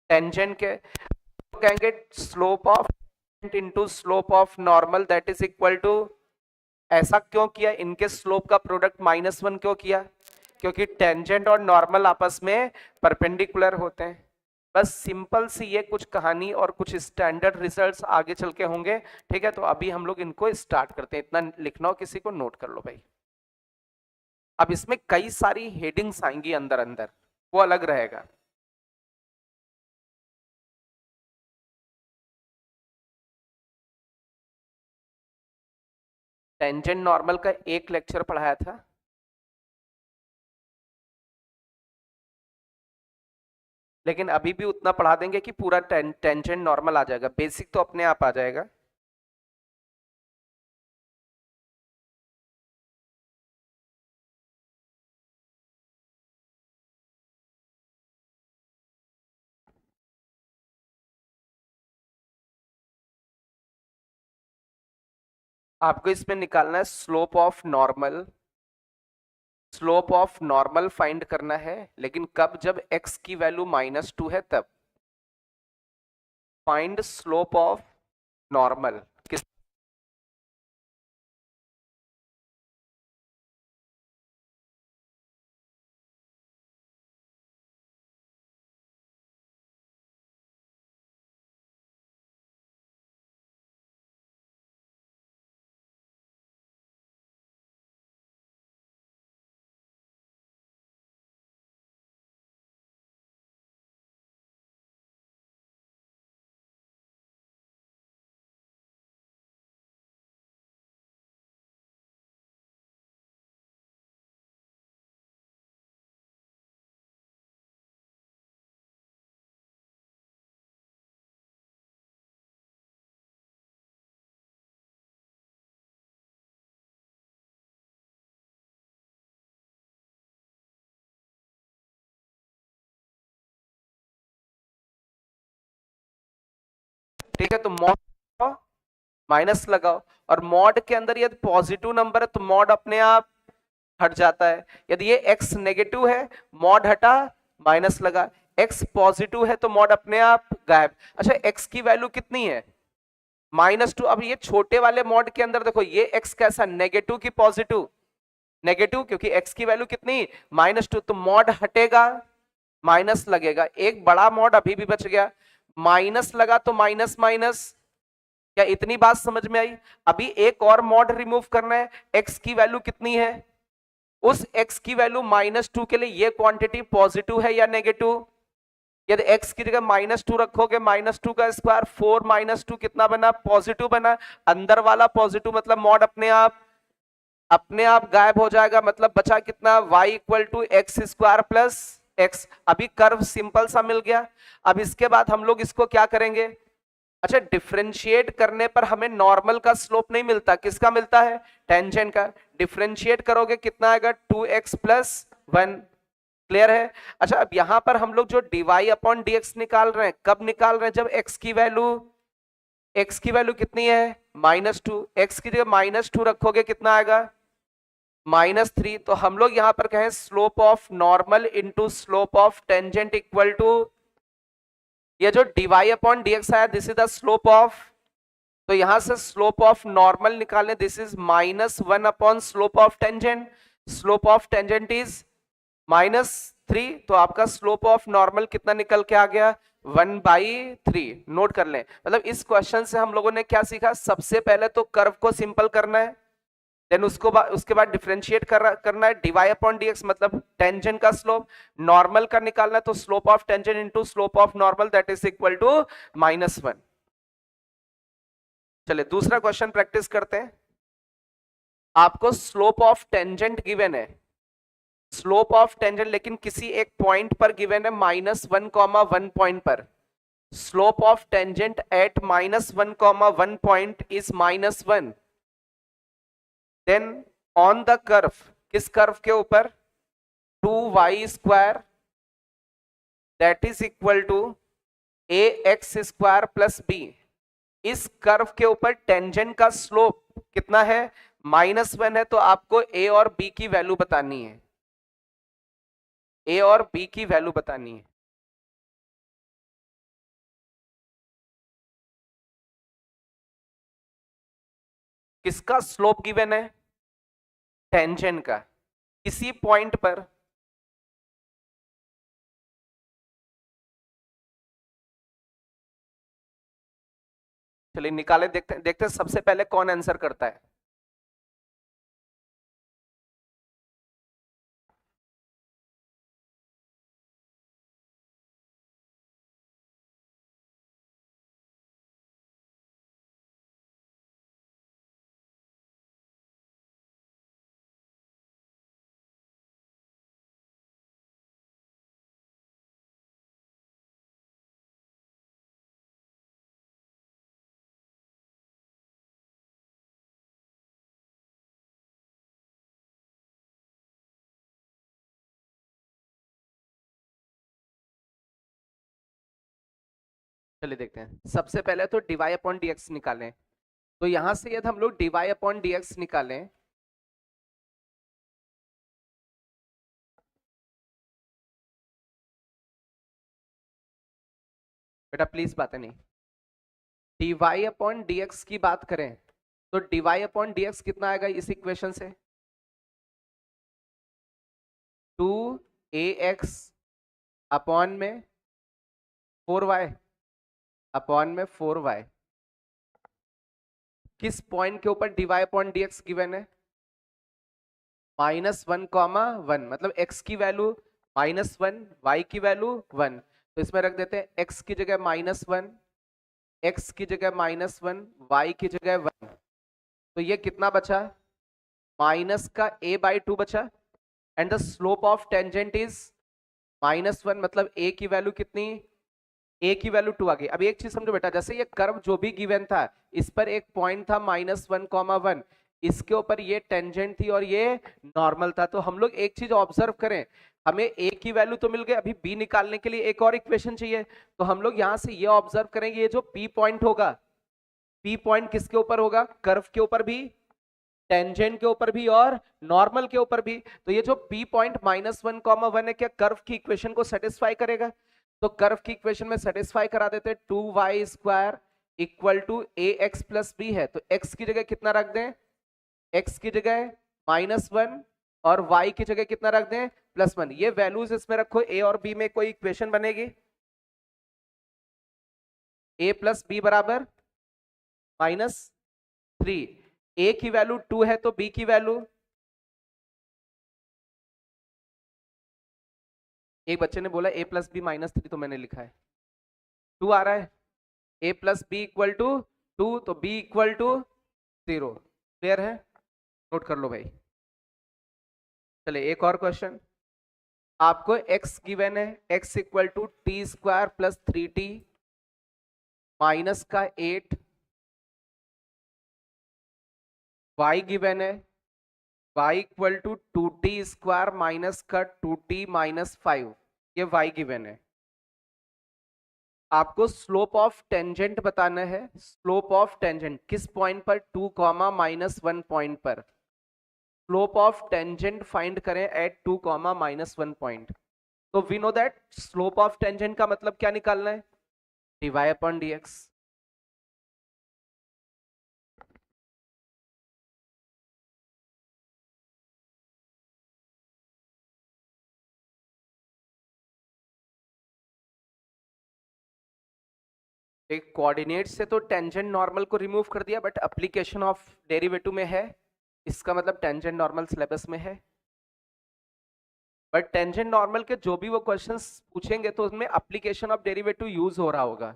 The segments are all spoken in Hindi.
टेंजेंट के कहेंगे slope of into slope of normal that is equal to, ऐसा क्यों किया, इनके स्लोप का प्रोडक्ट -1 क्यों किया, क्योंकि टेंजेंट और नॉर्मल आपस में परपेंडिकुलर होते हैं। बस सिंपल सी ये कुछ कहानी और कुछ स्टैंडर्ड रिजल्ट्स आगे चल के होंगे। ठीक है, तो अभी हम लोग इनको स्टार्ट करते हैं, इतना लिखना हो किसी को नोट कर लो भाई। अब इसमें कई सारी हेडिंग्स आएंगी अंदर अंदर, वो अलग रहेगा। टेंजेंट नॉर्मल का एक लेक्चर पढ़ाया था, लेकिन अभी भी उतना पढ़ा देंगे कि पूरा टेंजेंट नॉर्मल आ जाएगा, बेसिक तो अपने आप आ जाएगा। आपको इसमें निकालना है slope of normal, slope of normal find करना है, लेकिन कब, जब x की वैल्यू -2 है तब। फाइंड स्लोप ऑफ नॉर्मल किस, ठीक है, तो मॉड माइनस लगाओ, और मॉड के अंदर यदि पॉजिटिव नंबर है तो मॉड अपने आप हट जाता है। यदि ये x नेगेटिव है, मॉड हटा, माइनस लगा, x पॉजिटिव है तो मॉड अपने आप गायब। अच्छा, x की वैल्यू कितनी है, -2। अब ये छोटे वाले मॉड के अंदर देखो, ये x कैसा, नेगेटिव की पॉजिटिव, नेगेटिव, क्योंकि x की वैल्यू कितनी, -2, तो मॉड हटेगा, माइनस लगेगा। एक बड़ा मॉड अभी भी बच गया, माइनस लगा तो माइनस माइनस। क्या इतनी बात समझ में आई? अभी एक और मॉड रिमूव करना है, x की वैल्यू कितनी है, उस x की वैल्यू -2 के लिए ये क्वांटिटी पॉजिटिव है या नेगेटिव। यदि x की जगह -2 रखोगे, -2 का स्क्वायर 4 -2 कितना बना, पॉजिटिव बना। अंदर वाला पॉजिटिव मतलब मॉड अपने आप गायब हो जाएगा, मतलब बचा कितना, y equal to x square plus X. अभी कर्व सिंपल सा मिल गया। अब इसके बाद हम लोग इसको क्या करेंगे, अच्छा, डिफरेंशिएट करने पर हमें नॉर्मल का स्लोप नहीं मिलता, किसका मिलता है, टेंजेंट का। डिफरेंशिएट करोगे कितना आएगा, 2x प्लस 1। क्लियर है? अच्छा, अब यहां पर हम लोग जो dy अपॉन dx निकाल रहे हैं, कब निकाल रहे हैं, जब x की वैल्यू कितनी है, -2। x की जगह -2 रखोगे कितना आएगा, -3। तो हम लोग यहां पर कहें slope of normal into slope of tangent equal to, ये जो dy अपॉन dx आया, this is the slope of, तो यहां से स्लोप ऑफ नॉर्मल निकालने, this is -1 upon slope of tangent. Slope of tangent is -3, तो आपका स्लोप ऑफ नॉर्मल कितना निकल के आ गया, 1/3। नोट कर लें, मतलब इस क्वेश्चन से हम लोगों ने क्या सीखा, सबसे पहले तो कर्व को सिंपल करना है, देन उसके बाद डिफरेंशिएट करना है, dy अपॉन dx मतलब टेंजेंट का स्लोप, नॉर्मल का निकालना है, तो slope of tangent into slope of normal that is equal to -1। चलिए दूसरा क्वेश्चन प्रैक्टिस करते हैं। आपको स्लोप ऑफ टेंजेंट गिवन है, स्लोप ऑफ टेंजेंट लेकिन किसी एक पॉइंट पर गिवन है, -1, 1 पॉइंट पर। Slope of tangent at -1, 1 point is -1। Then on the curve, किस कर्व के ऊपर, 2y square that is equal to ax square plus b। इस कर्व के ऊपर टेंजेंट का स्लोप कितना है, -1 है, तो आपको a और b की वैल्यू बतानी है, a और b की वैल्यू बतानी है। किसका स्लोप गिवन है? टेंजेंट का, किसी पॉइंट पर। चलिए निकाले, देखते हैं देखते हैं सबसे पहले कौन आंसर करता है। चलिए देखते हैं, सबसे पहले तो डीवाई अपॉन डीएक्स निकालें। तो यहां से यदि हम लोग डीवाई अपॉन डीएक्स निकालें, बेटा प्लीज बातें नहीं। डीवाई अपॉन डीएक्स की बात करें तो डीवाई अपॉन डीएक्स कितना आएगा इस इक्वेशन से? 2ax अपॉन में 4y अपॉन में 4y। किस पॉइंट के ऊपर डीवाई अपॉन डीएक्स गिवन है? -1, मतलब x की वैल्यू -1, y की वैल्यू 1। तो इसमें रख देते हैं x की जगह -1, x की जगह -1, y की जगह 1। तो ये कितना बचा? माइनस का a/2 बचा। And the slope of tangent is -1, मतलब a की वैल्यू कितनी? a की वैल्यू 2 आ गई। अब एक चीज समझो बेटा, जैसे ये कर्व जो भी गिवन था, इस पर एक पॉइंट था -1, 1, इसके ऊपर ये टेंजेंट थी और ये नॉर्मल था। तो हम लोग एक चीज ऑब्जर्व करें, हमें a की वैल्यू तो मिल गई, अभी b निकालने के लिए एक और इक्वेशन चाहिए। तो हम लोग यहां से ये ऑब्जर्व करेंगे, ये जो p पॉइंट होगा, p पॉइंट किसके ऊपर होगा? कर्व के ऊपर भी, टेंजेंट के ऊपर भी और नॉर्मल के ऊपर भी। तो ये जो p पॉइंट -1, 1 है, क्या कर्व की इक्वेशन को सेटिस्फाई करेगा? तो कर्व की इक्वेशन में सेटिस्फाई करा देते हैं। 2y² equal to ax plus b है, तो x की जगह कितना रख दें? x की जगह -1 और y की जगह कितना रख दें? +1। ये वैल्यूज इसमें रखो, a और b में कोई इक्वेशन बनेगी। a प्लस बी बराबर -3। a की वैल्यू 2 है तो b की वैल्यू, एक बच्चे ने बोला a+b -3, तो मैंने लिखा है 2 आ रहा है। a+b इक्वल टू 2, तो b इक्वल टू 0। क्लियर है? नोट कर लो भाई। चलिए एक और क्वेश्चन। आपको x गिवन है, x equal to t² plus 3t minus का 8। y गिवन है, y equal to 2t² minus का 2t माइनस 5। ये y गिवन है। आपको स्लोप ऑफ टेंजेंट बताना है। स्लोप ऑफ टेंजेंट किस पॉइंट पर? 2, -1 पॉइंट पर। स्लोप ऑफ टेंजेंट फाइंड करें एट 2, -1 पॉइंट। तो we know that slope of tangent का मतलब क्या निकालना है? D Y upon D X. एक कोऑर्डिनेट से तो टेंजेंट नॉर्मल को रिमूव कर दिया, बट एप्लीकेशन ऑफ डेरिवेटिव में है, इसका मतलब टेंजेंट नॉर्मल सिलेबस में है। बट टेंजेंट नॉर्मल के जो भी वो क्वेश्चंस पूछेंगे तो उसमें एप्लीकेशन ऑफ डेरिवेटिव यूज हो रहा होगा।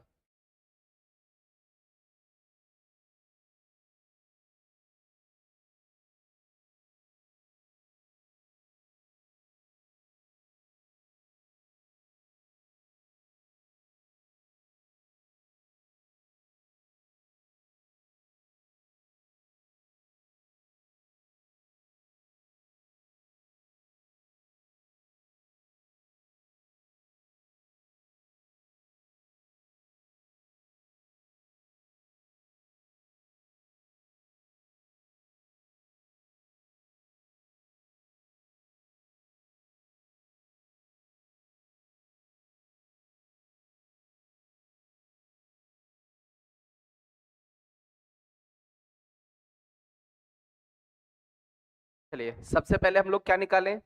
चलिए सबसे पहले हम लोग क्या निकालें,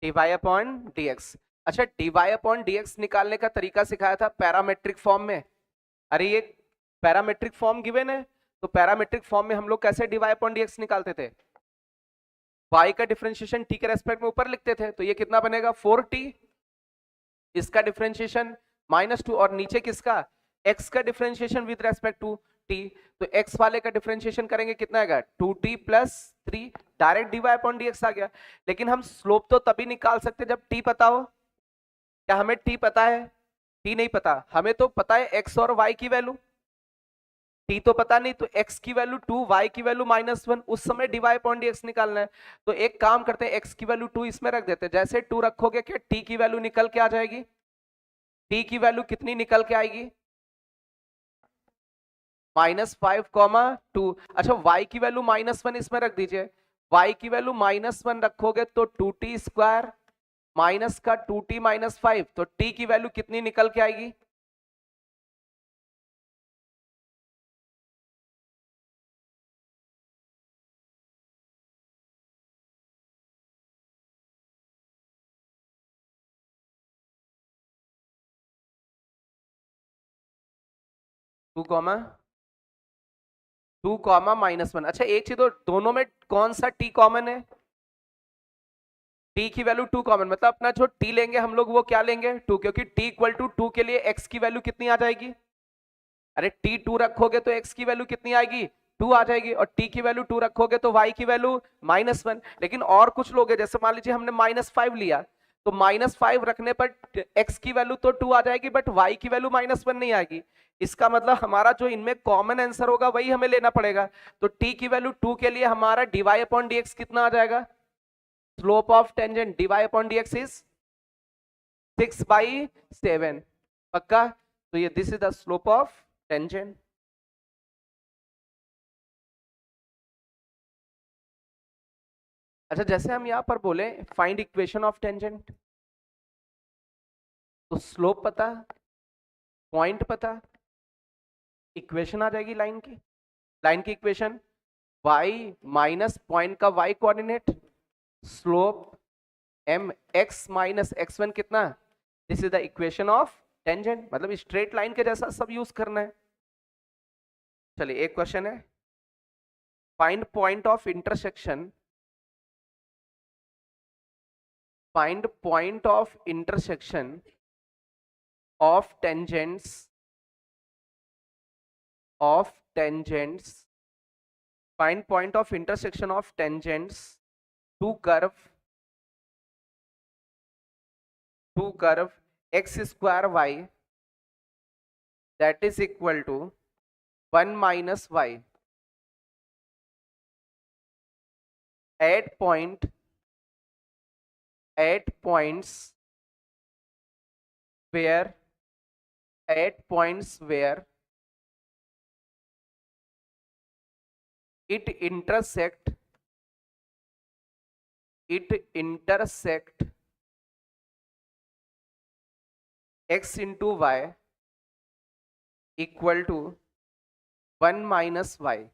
dy अपॉन dx। अच्छा dy अपॉन dx निकालने का तरीका सिखाया था पैरामेट्रिक फॉर्म में। अरे ये पैरामेट्रिक फॉर्म गिवन है, तो पैरामेट्रिक फॉर्म में हम लोग कैसे dy अपॉन dx निकालते थे, y का डिफरेंशिएशन t के रेस्पेक्ट में ऊपर लिखते थे, तो ये कितना बनेगा 4t, इसका डिफरेंशिएशन -2, और नीचे किसका, x का differentiation with respect to t, तो x वाले का डिफरेंशिएशन करेंगे कितना आएगा 2t plus 3, direct dy upon dx आ गया। लेकिन हम स्लोप तो तभी निकाल सकते जब t पता हो। क्या हमें t पता है, t नहीं पता, हमें तो पता है x और y की वैल्यू, t तो पता नहीं, तो x की वैल्यू 2, y की वैल्यू -1, उस समय dy अपॉन dx निकालना है। तो एक काम करते हैं, x की वैल्यू 2 इसमें रख देते हैं, जैसे 2 रखोगे क्या t की वैल्यू निकल के आ जाएगी, t की वैल्यू कितनी निकल के आएगी -5, 2। अच्छा y की वैल्यू -1 इसमें रख दीजिए, y की वैल्यू -1 रखोगे तो 2t स्क्वायर माइनस का 2t -5, तो t की वैल्यू कितनी निकल के आएगी, टू कॉमा -1। अच्छा एक चीज, तो दोनों में कौन सा t कॉमन है, t की वैल्यू 2 कॉमन, मतलब अपना जो t लेंगे हम लोग वो क्या लेंगे 2, क्योंकि t इक्वल टू 2 के लिए x की वैल्यू कितनी आ जाएगी, अरे t 2 रखोगे तो x की वैल्यू कितनी आएगी 2 आ जाएगी, और t की वैल्यू 2 रखोगे तो y की वैल्यू -1। लेकिन और कुछ लोग हैं, जैसे मान लीजिए हमने -5 लिया, तो -5 रखने पर x की वैल्यू तो 2 आ जाएगी, बट y की वैल्यू -1 नहीं आएगी। इसका मतलब हमारा जो इनमें कॉमन आंसर होगा वही हमें लेना पड़ेगा। तो t की वैल्यू 2 के लिए हमारा dy अपॉन dx कितना आ जाएगा, slope of tangent dy upon dx is 6/7, पक्का। तो ये this is the slope of tangent. अच्छा जैसे हम यहां पर बोले फाइंड इक्वेशन ऑफ टेंजेंट, तो स्लोप पता, पॉइंट पता, इक्वेशन आ जाएगी लाइन की, लाइन की इक्वेशन y माइनस पॉइंट का y coordinate, slope m x minus x1 कितना, this is the equation of tangent, मतलब स्ट्रेट लाइन के जैसा सब यूज करना है। चलिए एक क्वेश्चन है, find point of intersection, find point of intersection of tangents, of tangents, find point of intersection of tangents to curve x square y that is equal to 1 minus y at points where at points where it intersect x into y equal to 1 minus y।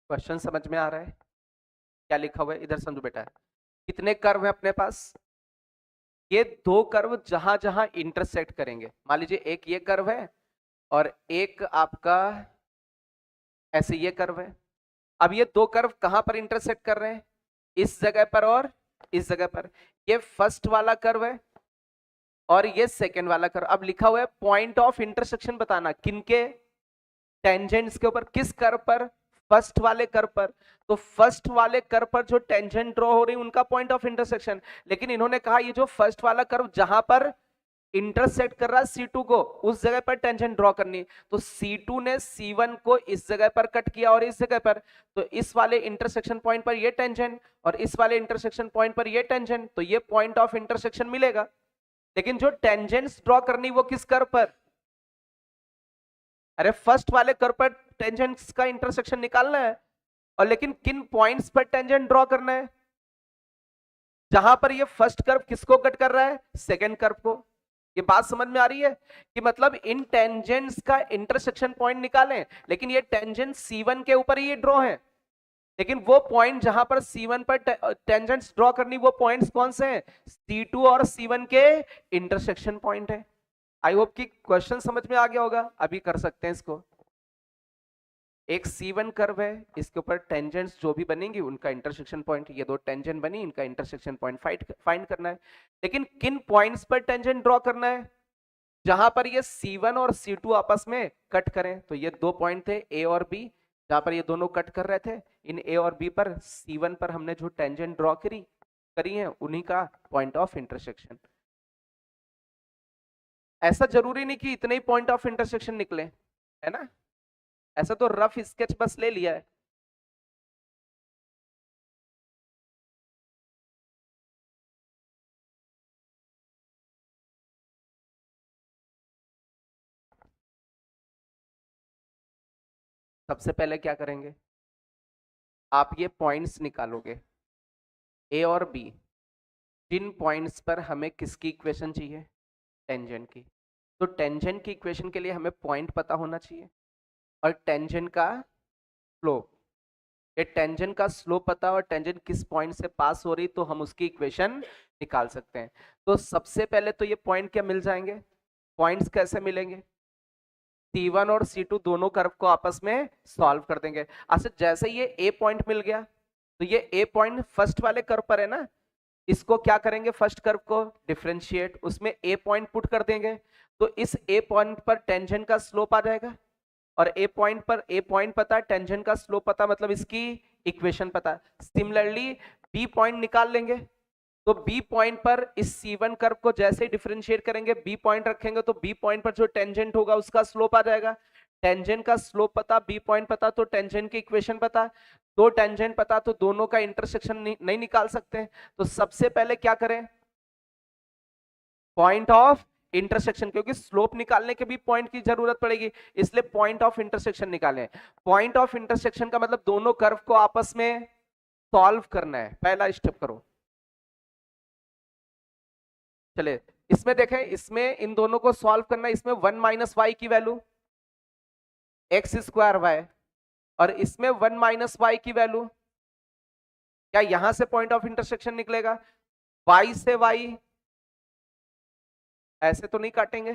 Question समझ में आ रहा है, क्या लिखा हुआ है इधर समझो बेटा। कितने कर्व है अपने पास? ये दो कर्व जहां जहां इंटरसेक्ट करेंगे, मान लीजिए एक ये कर्व है और एक आपका ऐसे ये कर्व है। अब ये दो कर्व कहां पर इंटरसेक्ट कर रहे हैं? इस जगह पर और इस जगह पर। ये फर्स्ट वाला कर्व है और ये सेकेंड वाला कर्व। अब लिखा हुआ है पॉइंट ऑफ इंटरसेक्शन बताना, किनके? टेंजेंट्स के ऊपर। किस कर्व पर? फर्स्ट वाले कर्व पर। तो फर्स्ट वाले कर्व पर जो टेंजेंट ड्रॉ हो रही है उनका पॉइंट ऑफ इंटरसेक्शन। लेकिन इन्होंने कहा ये जो फर्स्ट वाला कर्व जहां पर इंटरसेक्ट कर रहा है C2 को, उस जगह पर टेंजेंट ड्रॉ करनी। तो C2 ने C1 को इस जगह पर कट किया और इस जगह पर। तो इस वाले इंटरसेक्शन पॉइंट पर ये टेंजेंट और इस वाले इंटरसेक्शन पॉइंट पर ये टेंजेंट, तो ये पॉइंट ऑफ इंटरसेक्शन मिलेगा। लेकिन जो टेंजेंट्स ड्रॉ करनी वो किस कर्व पर? अरे फर्स्ट वाले कर्व पर टेंजेंट्स का इंटरसेक्शन निकालना है। और लेकिन किन पॉइंट्स पर टेंजेंट ड्रॉ करना है? जहां पर ये फर्स्ट कर्व किसको कट कर रहा है? सेकंड कर्व को। ये बात समझ में आ रही है कि मतलब इन टेंजेंट्स का इंटरसेक्शन पॉइंट निकालें, लेकिन ये टेंजेंट C1 के ऊपर ही ये ड्रॉ है। लेकिन वो पॉइंट जहां पर C1 पर टेंजेंट्स ड्रॉ करनी, वो पॉइंट्स कौन से हैं? C2 और C1 के इंटरसेक्शन पॉइंट है। आई होप कि क्वेश्चन समझ में आ गया होगा। अभी कर सकते हैं इसको। एक C1 कर्व है, इसके ऊपर टेंजेंट्स जो भी बनेंगी उनका इंटरसेक्शन पॉइंट, ये दो टेंजेंट बनी, इनका इंटरसेक्शन पॉइंट फाइंड करना है। लेकिन किन पॉइंट्स पर टेंजेंट ड्रॉ करना है? जहां पर ये C1 और C2 आपस में कट करें। तो ये दो पॉइंट थे A और B, जहां पर ये दोनों कट कर रहे थे। इन A और B पर C1 पर हमने जो टेंजेंट ड्रॉ करी है उन्हीं का पॉइंट ऑफ इंटरसेक्शन। ऐसा जरूरी नहीं कि इतने ही पॉइंट ऑफ इंटरसेक्शन निकले, है ना। ऐसा तो रफ स्केच बस ले लिया है। सबसे पहले क्या करेंगे, आप ये पॉइंट्स निकालोगे A और B। जिन पॉइंट्स पर हमें किसकी इक्वेशन चाहिए? टेंजेंट की। तो टेंजेंट की इक्वेशन के लिए हमें पॉइंट पता होना चाहिए और टेंजेंट का स्लोप। ये टेंजेंट का स्लोप पता और टेंजेंट किस पॉइंट से पास हो रही, तो हम उसकी इक्वेशन निकाल सकते हैं। तो सबसे पहले तो ये पॉइंट क्या मिल जाएंगे? पॉइंट्स कैसे मिलेंगे? C1 और C2 दोनों कर्व को आपस में सॉल्व कर देंगे। अच्छा, जैसे ये A पॉइंट मिल गया, तो ये A पॉइंट फर्स्ट वाले कर्व पर है ना, इसको क्या करेंगे? फर्स्ट कर्व को डिफरेंशिएट, उसमें A पॉइंट पुट कर देंगे। तो इस A पॉइंट पर टेंजेंट का स्लोप आ जाएगा और A पॉइंट पर A पॉइंट पता, टेंजेंट का स्लोप पता, मतलब इसकी इक्वेशन पता। सिमिलरली B पॉइंट निकाल लेंगे। तो B पॉइंट पर इस C1 कर्व को जैसे ही डिफरेंशिएट करेंगे, B पॉइंट रखेंगे, तो B पॉइंट पर जो टेंजेंट होगा उसका स्लोप आ जाएगा। टेंजेंट का स्लोप पता, B पॉइंट पता, तो टेंजेंट की इक्वेशन पता। दो टेंजेंट पता तो दोनों का इंटरसेक्शन नहीं निकाल सकते। तो सबसे पहले क्या करें? पॉइंट ऑफ इंटरसेक्शन, क्योंकि स्लोप निकालने के भी पॉइंट की जरूरत पड़ेगी, इसलिए पॉइंट ऑफ इंटरसेक्शन निकालें। पॉइंट ऑफ इंटरसेक्शन का मतलब दोनों कर्व को आपस में सॉल्व करना है, पहला स्टेप करो। चले इसमें देखें, इसमें इन दोनों को सॉल्व करना है। इसमें 1 माइनस वाई की वैल्यू एक्स स्क्वायर वाई, और इसमें 1 माइनस वाई की वैल्यू, क्या यहां से पॉइंट ऑफ इंटरसेक्शन निकलेगा? वाई से वाई ऐसे तो नहीं काटेंगे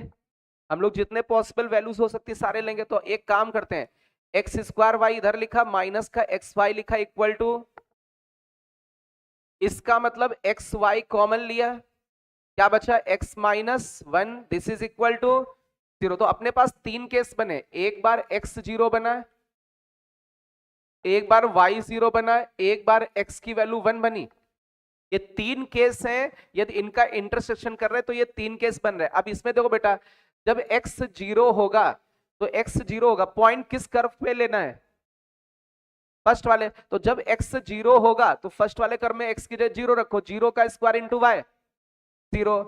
हम लोग, जितने पॉसिबल वैल्यूज हो सकती है सारे लेंगे। तो एक काम करते हैं, एक्स स्क्वायर वाई इधर लिखा, माइनस का एक्स वाई लिखा, इक्वल टू, इसका मतलब एक्स वाई कॉमन लिया, क्या बचा? x minus 1, this is equal to 0। तो अपने पास तीन केस बने, एक बार x 0 बना, एक बार y 0 बना, एक बार x की वैल्यू 1 बनी। ये तीन केस हैं, यदि इनका इंटरसेक्शन कर रहे हैं तो ये तीन केस बन रहे हैं। अब इसमें देखो बेटा, जब x 0 होगा तो x 0 होगा, पॉइंट किस कर्व पे लेना है? फर्स्ट वाले। तो जब x 0 होगा तो फर्स्ट वाले कर्व में x की जगह 0 रखो, 0 का स्क्वायर इंटू वाई, 0।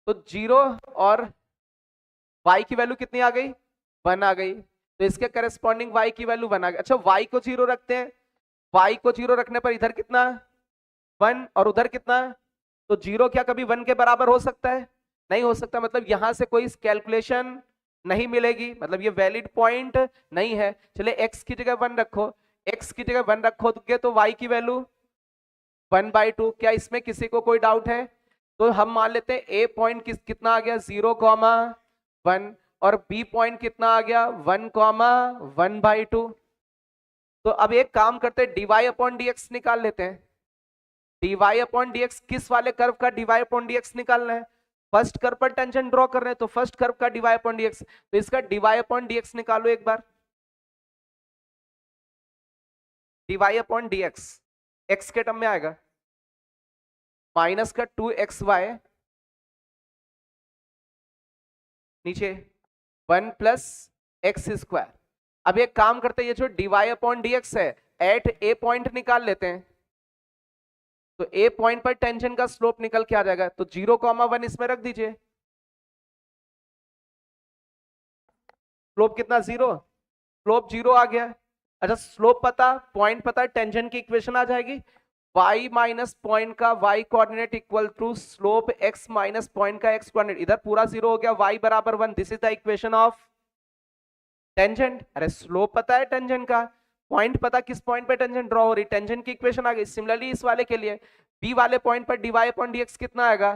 तो 0 और y की वैल्यू कितनी आ गई? 1 आ गई। तो इसके करस्पॉन्डिंग y की वैल्यू 1 आ गई। अच्छा, y को 0 रखते हैं, y को 0 रखने पर इधर कितना? 1, और उधर कितना? तो 0 क्या कभी 1 के बराबर हो सकता है? नहीं हो सकता, मतलब यहां से कोई कैलकुलेशन नहीं मिलेगी, मतलब ये वैलिड पॉइंट नहीं है। चले x की जगह 1 रखो, x की जगह 1 रखोगे तो y की वैल्यू 1/2। क्या इसमें किसी को कोई डाउट है? तो हम मान लेते हैं ए पॉइंट कितना आ गया 0,1 और बी पॉइंट कितना आ गया 1,1/2। तो अब एक काम करते हैं dy अपॉन dx निकाल लेते हैं। dy अपॉन dx किस वाले कर्व का dy अपॉन dx निकालना है? फर्स्ट कर्व पर टेंजेंट ड्रॉ कर रहे हैं तो फर्स्ट कर्व का dy अपॉन dx, तो इसका dy अपॉन dx निकालो एक बार। dy अपॉन dx x के टर्म में आएगा माइनस का 2xy नीचे 1 प्लस एक्स स्क्वायर। अब एक काम करते हैं ये जो dy अपॉन dx है एट ए पॉइंट निकाल लेते हैं। तो ए पॉइंट पर टेंजेंट का स्लोप निकल के आ जाएगा, तो 0,1 इसमें रख दीजिए। स्लोप कितना 0, स्लोप 0 आ गया। अच्छा स्लोप पता, पॉइंट पता, टेंजेंट की इक्वेशन आ जाएगी y माइनस पॉइंट का y coordinate equal to slope x minus point का x कोऑर्डिनेट। इधर पूरा 0 हो गया, y बराबर 1। This is the equation of tangent. अरे स्लोप पता है टेंजेंट का, पॉइंट पता किस पॉइंट पे टेंजेंट ड्रॉ हो रही, टेंजेंट की इक्वेशन आ गई। सिमिलरली इस वाले के लिए b वाले पॉइंट पर dy अपॉन dx कितना आएगा,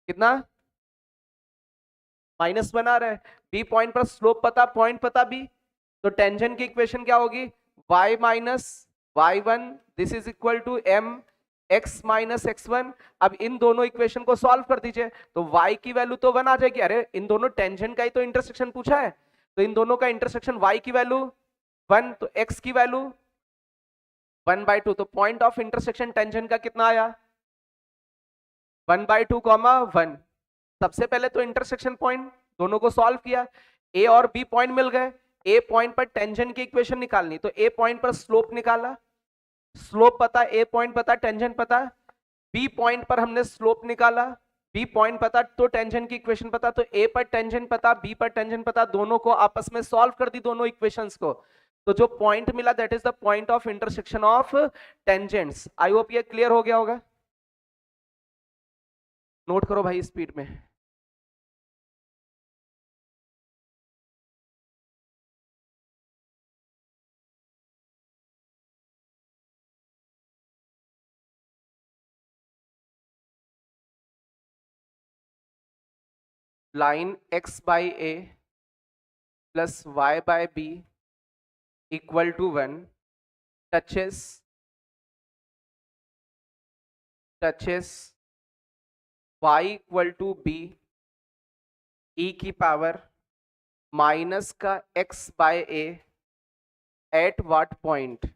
कितना -1 आ रहा है। b पॉइंट पर स्लोप पता, पॉइंट पता b, तो टेंजेंट की इक्वेशन क्या होगी y minus y1 this is equal to m x minus x1। अब इन दोनों इक्वेशन को सॉल्व कर दीजिए तो y की वैल्यू तो 1 आ जाएगी। अरे इन दोनों टेंजेंट का ही तो इंटरसेक्शन पूछा है, तो इन दोनों का इंटरसेक्शन y की वैल्यू 1 तो x की वैल्यू 1/2। तो पॉइंट ऑफ इंटरसेक्शन टेंजेंट का कितना आया 1/2, 1। सबसे पहले तो इंटरसेक्शन पॉइंट दोनों को सॉल्व किया, ए और बी पॉइंट मिल गए। ए पॉइंट पर टेंजेंट की इक्वेशन निकालनी, तो ए पॉइंट पर स्लोप निकाला, स्लोप पता, ए पॉइंट पता, टेंजेंट पता। बी पॉइंट पर हमने स्लोप निकाला, बी पॉइंट पता तो टेंजेंट की इक्वेशन पता, तो ए पर टेंजेंट पता, बी पर टेंजेंट पता, दोनों को आपस में सॉल्व कर दी दोनों इक्वेशंस को। तो जो पॉइंट मिला that is the point of intersection of tangents. I hope ये क्लियर हो गया होगा। नोट करो भाई स्पीड में। Line x by A plus y by B equal to 1 touches y equal to B e की पावर माइनस का x by A at what point,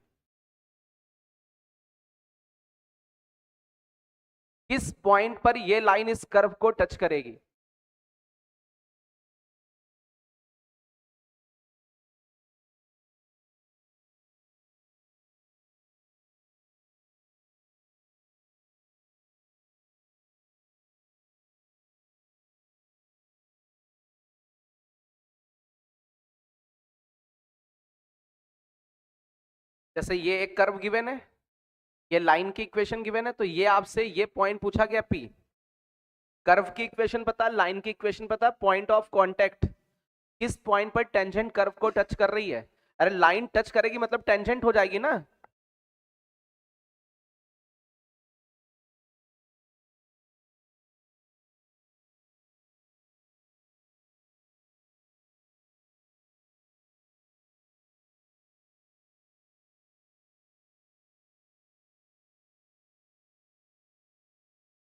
किस पॉइंट पर ये लाइन इस कर्व को टच करेगी। जैसे ये एक कर्व गिवन है, ये लाइन की इक्वेशन गिवन है, तो ये आपसे ये पॉइंट पूछा गया P। कर्व की इक्वेशन पता, लाइन की इक्वेशन पता, पॉइंट ऑफ कांटेक्ट किस पॉइंट पर टेंजेंट कर्व को टच कर रही है। अरे लाइन टच करेगी मतलब टेंजेंट हो जाएगी ना।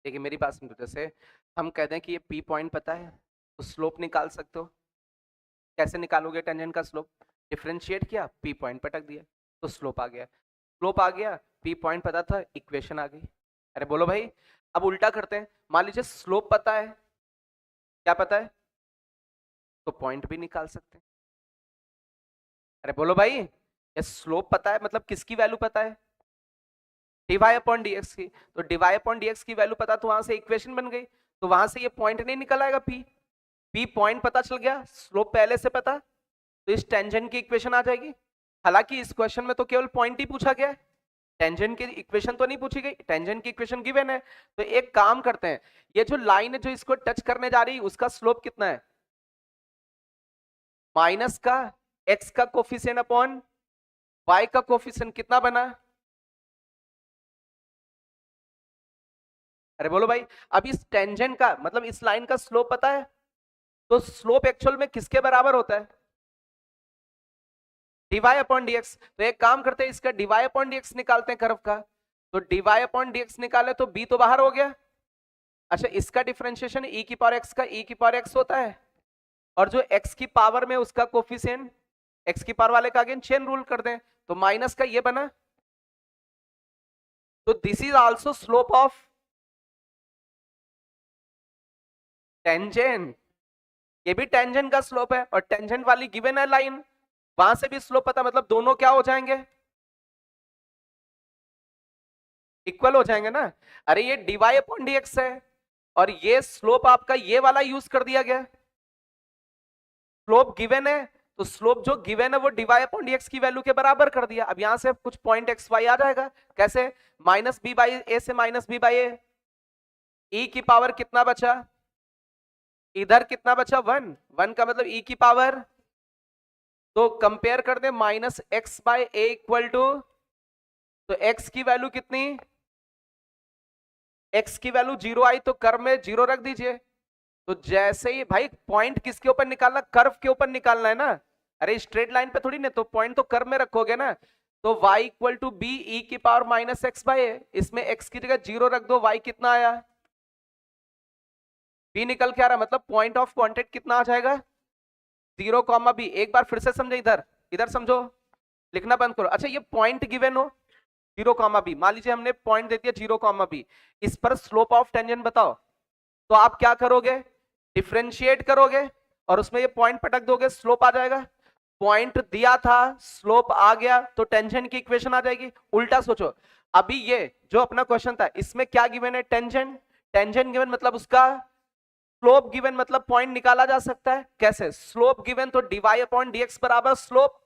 देखिए मेरी बात सुनो, जैसे हम कहते हैं कि ये P पॉइंट पता है तो स्लोप निकाल सकते हो। कैसे निकालोगे टेंजेंट का स्लोप, डिफरेंशिएट किया P पॉइंट पटक दिया तो स्लोप आ गया। स्लोप आ गया, P पॉइंट पता था, इक्वेशन आ गई। अरे बोलो भाई, अब उल्टा करते हैं। मान लीजिए स्लोप पता है, क्या पता है, तो पॉइंट भी निकाल सकते हैं। अरे बोलो भाई, ये स्लोप पता है मतलब किसकी वैल्यू पता है, डिवाई अपॉन डीएक्स की। तो डिवाई अपॉन डीएक्स की वैल्यू पता, तो वहां से इक्वेशन बन गई, तो वहां से ये पॉइंट नहीं निकल आएगा P। P पॉइंट पता चल गया, स्लोप पहले से पता, तो इस टेंजेंट की इक्वेशन आ जाएगी। हालांकि इस क्वेश्चन में तो केवल पॉइंट ही पूछा गया है, टेंजेंट की इक्वेशन तो नहीं पूछी गई, टेंजेंट की इक्वेशन गिवन है। तो एक काम करते हैं, ये जो लाइन है जो इसको टच करने जा रही है उसका स्लोप कितना है, माइनस का x का कोफिशिएंट अपॉन y का कोफिशिएंट कितना बना अरे बोलो भाई, अब इस टेंजेंट का मतलब इस लाइन का स्लोप पता है, तो स्लोप एक्चुअल में किसके बराबर होता है? D Y upon D X. तो एक काम करते हैं, इसका डीवाई अपॉन डीएक्स निकालते हैं कर्व का। तो डीवाई अपॉन डीएक्स निकाले तो बी तो बाहर हो गया। अच्छा, इसका डिफरेंशिएशन e की पावर x का e की पावर x होता है, और जो x की पावर में उसका कोफिशिएंट x की पावर वाले का अगेन चेन रूल कर दें, तो माइनस का ये बना। तो this is also slope of tangent, ये भी टेंजेंट का स्लोप है, और टेंजेंट वाली गिवन है लाइन, वहां से भी स्लोप पता, मतलब दोनों क्या हो जाएंगे? इक्वल हो जाएंगे ना। अरे ये डीवाई अपॉन डीएक्स है, और ये स्लोप आपका ये वाला यूज कर दिया गया, स्लोप गिवन है, तो स्लोप जो गिवन है वो डीवाई अपॉन डीएक्स की वैल्यू के बराबर कर दिया। अब यहां से कुछ पॉइंट एक्स वाई आ जाएगा, कैसे? माइनस बी बाई ए से माइनस बी बाई ए, ई की पावर कितना बचा? इधर कितना बचा? वन, वन का मतलब ई की पावर, तो कंपेयर कर दे minus x by a equal to, तो एक्स की वैल्यू कितनी? एक्स की वैल्यू जीरो आई तो कर्व में जीरो रख दीजिए। तो जैसे ही भाई पॉइंट किसके ऊपर निकालना? कर्व के ऊपर निकालना है ना। अरे स्ट्रेट लाइन पे थोड़ी ना, तो पॉइंट तो कर्व में रखोगे ना। तो y equal to B E की power minus x by A, इसमें x की जगह जीरो रख दो, y कितना आया? b निकल के आ रहा, मतलब पॉइंट ऑफ कांटेक्ट कितना आ जाएगा? Zero comma B. एक बार फिर से समझो, इधर इधर समझो, लिखना बंद करो। अच्छा, ये पॉइंट गिवन हो जीरो कॉमा बी, मान लीजिए हमने पॉइंट दे दिया जीरो कॉमा बी, इस पर स्लोप ऑफ टेंजेंट बताओ, तो आप क्या करोगे? डिफरेंशिएट करोगे और उसमें ये पॉइंट पटक दोगे, स्लोप आ जाएगा। पॉइंट दिया था, स्लोप आ गया, तो टेंजेंट की इक्वेशन आ जाएगी। उल्टा सोचो, अभी ये जो अपना क्वेश्चन था इसमें क्या गिवन है? टेंजेंट। टेंजेंट गिवन मतलब उसका स्लोप गिवन, मतलब पॉइंट निकाला जा सकता है कैसे? स्लोप गिवन तो डीवाई अपॉन डीएक्स बराबर स्लोप,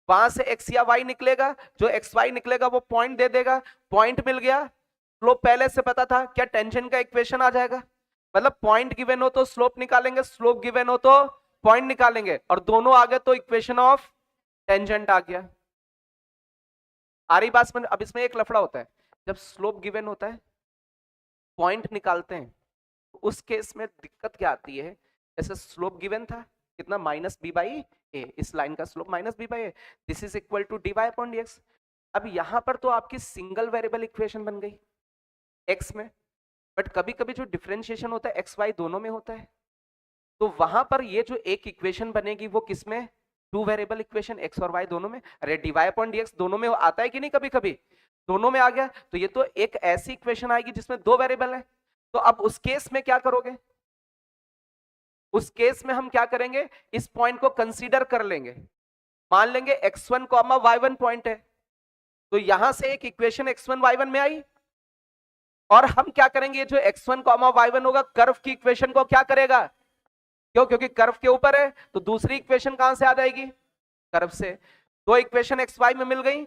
वहां से x या y निकलेगा, जो x y निकलेगा वो पॉइंट दे देगा, पॉइंट मिल गया। स्लोप पहले से पता था, क्या टेंजेंट का इक्वेशन आ जाएगा? मतलब पॉइंट गिवन हो तो स्लोप निकालेंगे, स्लोप गिवन हो तो पॉइंट निकालेंगे, और दोनों आ गए तो इक्वेशन ऑफ टेंजेंट आ गया। आ रही बात समझ? अब इसमें एक लफड़ा होता है, जब स्लोप गिवन होता है पॉइंट निकालते हैं, उस केस में दिक्कत क्या आती है? जैसे स्लोप गिवन था कितना? माइनस बी बाई ए, इस लाइन का slope minus B by A, this is equal to D Y upon D X. अब यहां पर तो आपकी सिंगल वेरिएबल इक्वेशन बन गई एक्स में, बट कभी कभी जो डिफरेंशिएशन होता है एक्स वाई दोनों में होता है, तो वहां पर ये जो एक इक्वेशन बनेगी वो किसमें? टू वेरिएबल इक्वेशन, एक्स और वाई दोनों में। अरे D Y upon D X दोनों में आता है कि नहीं? कभी कभी दोनों में आ गया, तो ये तो एक ऐसी इक्वेशन आएगी जिसमें दो वेरिएबल है। तो अब उस केस में क्या करोगे? उस केस में हम क्या करेंगे? इस पॉइंट को कंसीडर कर लेंगे, मान लेंगे x1 कॉमा y1 पॉइंट है, तो यहां से एक इक्वेशन x1 y1 में आई, और हम क्या करेंगे? जो x1 कॉमा y1 होगा, कर्व की इक्वेशन को क्या करेगा? क्यों? क्योंकि कर्व के ऊपर है, तो दूसरी इक्वेशन कहां से आ जाएगी? कर्व से। दो इक्वेशन एक्स वाई में मिल गई।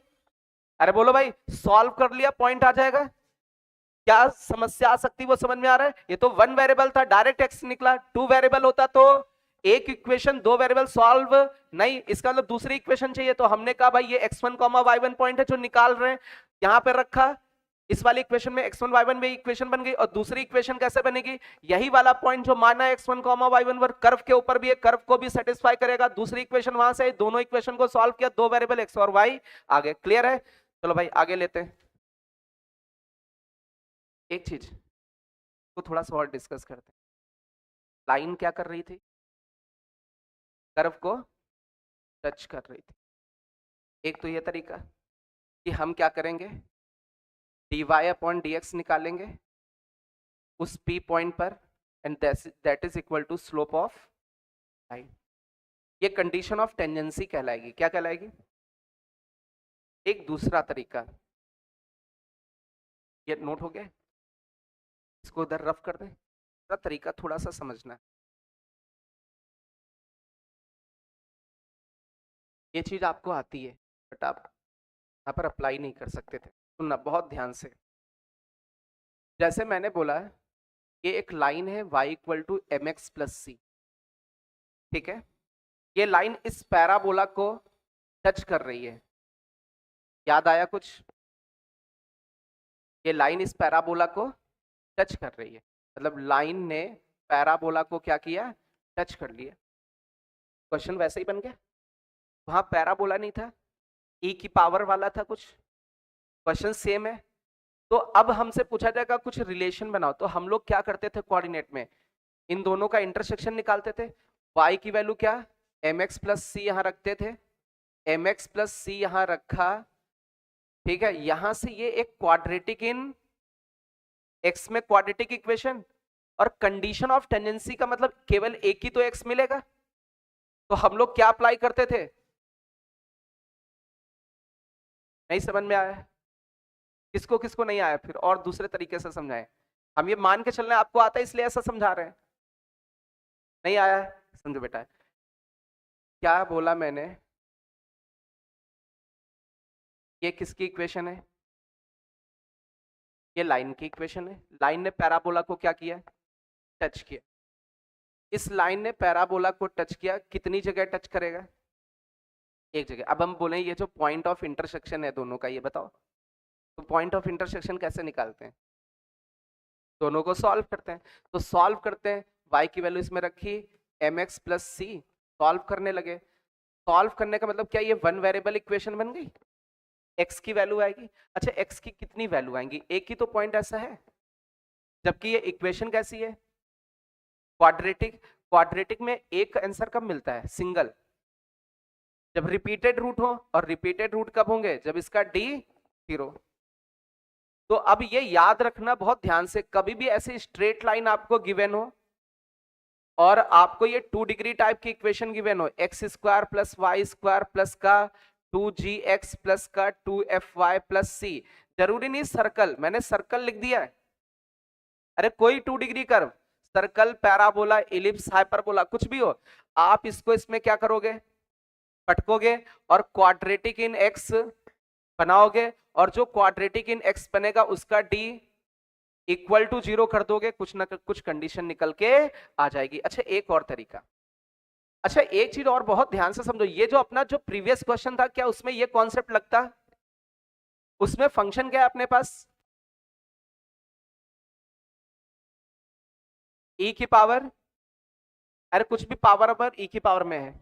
अरे बोलो भाई, सॉल्व कर लिया, पॉइंट आ जाएगा। क्या समस्या आ सकती वो समझ में आ रहा है? ये तो वन वेरिएबल था, डायरेक्ट एक्स निकला। टू वेरिएबल होता तो एक इक्वेशन दो वेरिएबल सॉल्व नहीं, इसका मतलब दूसरी इक्वेशन चाहिए। तो हमने कहा भाई ये x1 y1 पॉइंट है जो निकाल रहे हैं, यहां पे रखा, इस वाली इक्वेशन में x1 y1 में इक्वेशन बन गई। और दूसरी इक्वेशन कैसे बनेगी? यही वाला पॉइंट जो माना है x1 y1 पर, कर्व के ऊपर भी है, कर्व को भी सेटिस्फाई करेगा। दूसरी इक्वेशन वहां से, दोनों इक्वेशन को सॉल्व किया, दो वेरिएबल x और y आ गए। क्लियर है? चलो भाई आगे लेते हैं। एक चीज तो थोड़ा सा और डिस्कस करते हैं। लाइन क्या कर रही थी? कर्व को टच कर रही थी। एक तो ये तरीका कि हम क्या करेंगे? dy अपॉन dx निकालेंगे उस p पॉइंट पर, and that is equal to slope of line. ये कंडीशन ऑफ टेंजेंसी कहलाएगी। क्या कहलाएगी? एक दूसरा तरीका, ये नोट हो गया, इसको इधर रफ कर दें। दूसरा तरीका थोड़ा सा समझना है, ये चीज आपको आती है बट आप यहाँ पर अप्लाई नहीं कर सकते थे। सुनना बहुत ध्यान से। जैसे मैंने बोला, ये एक लाइन है y equal to m x plus c, ठीक है? ये लाइन इस पैराबोला को टच कर रही है। याद आया कुछ? ये लाइन इस पैराबोला को टच कर रही है, मतलब लाइन ने पैराबोला को क्या किया, टच कर लिया। क्वेश्चन वैसे ही बन गया, वहां पैराबोला नहीं था, ई की पावर वाला था कुछ, क्वेश्चन सेम है। तो अब हमसे पूछा जाएगा कुछ रिलेशन बनाओ, तो हम लोग क्या करते थे कोऑर्डिनेट में, इन दोनों का इंटरसेक्शन निकालते थे। y की वैल्यू क्या, mx प्लस सी यहां रखते थे, mx प्लस सी यहां रखा, ठीक है। यहां से ये एक क्वाड्रेटिक इन x में क्वाड्रेटिक इक्वेशन, और कंडीशन ऑफ टेंडेंसी का मतलब केवल एक ही तो x मिलेगा, तो हम लोग क्या अप्लाई करते थे। नहीं समझ में आया, किसको किसको नहीं आया, फिर और दूसरे तरीके से समझाएं। हम ये मान के चल रहे हैं आपको आता है इसलिए ऐसा समझा रहे हैं, नहीं आया है समझो बेटा। क्या बोला मैंने, ये किसकी इक्वेशन है, ये लाइन की इक्वेशन है। लाइन ने पैराबोला को क्या किया, टच किया। इस लाइन ने पैराबोला को टच किया, कितनी जगह टच करेगा, एक जगह। अब हम बोले ये जो पॉइंट ऑफ इंटरसेक्शन है दोनों का, ये बताओ, तो पॉइंट ऑफ इंटरसेक्शन कैसे निकालते हैं, दोनों को सॉल्व करते हैं। तो सॉल्व करते हैं, y की वैल्यू इसमें रखी, mx प्लस सी, सॉल्व करने लगे। सॉल्व करने का मतलब क्या, ये वन वेरिएबल इक्वेशन बन गई, x की वैल्यू आएगी। अच्छा x की कितनी वैल्यू आएंगी, एक ही तो पॉइंट ऐसा है, जबकि ये इक्वेशन कैसी है, क्वाड्रेटिक। क्वाड्रेटिक में एक आंसर कब मिलता है, सिंगल, जब रिपीटेड रूट हो, और रिपीटेड रूट कब होंगे, जब इसका डी 0। तो अब ये याद रखना बहुत ध्यान से, कभी भी ऐसे स्ट्रेट लाइन आपको गिवन हो और आपको ये 2 डिग्री टाइप की इक्वेशन गिवन हो, X square plus Y square plus का 2gx प्लस का 2fy प्लस सी, जरूरी नहीं सर्कल, मैंने सर्कल लिख दिया है, अरे कोई 2 degree curve, circle, parabola, ellipse, hyperbola, कुछ भी हो, आप इसको इसमें क्या करोगे, पटकोगे और क्वाड्रेटिक इन एक्स बनाओगे, और जो क्वाड्रेटिक इन एक्स बनेगा उसका डी इक्वल टू 0 कर दोगे, कुछ ना कुछ कंडीशन निकल के आ जाएगी। अच्छा एक और तरीका, अच्छा एक चीज और बहुत ध्यान से समझो, ये जो अपना जो प्रीवियस क्वेश्चन था, क्या उसमें ये कॉन्सेप्ट लगता, उसमें फंक्शन क्या है अपने पास, ई की पावर, अरे कुछ भी पावर अपर ई की पावर में है,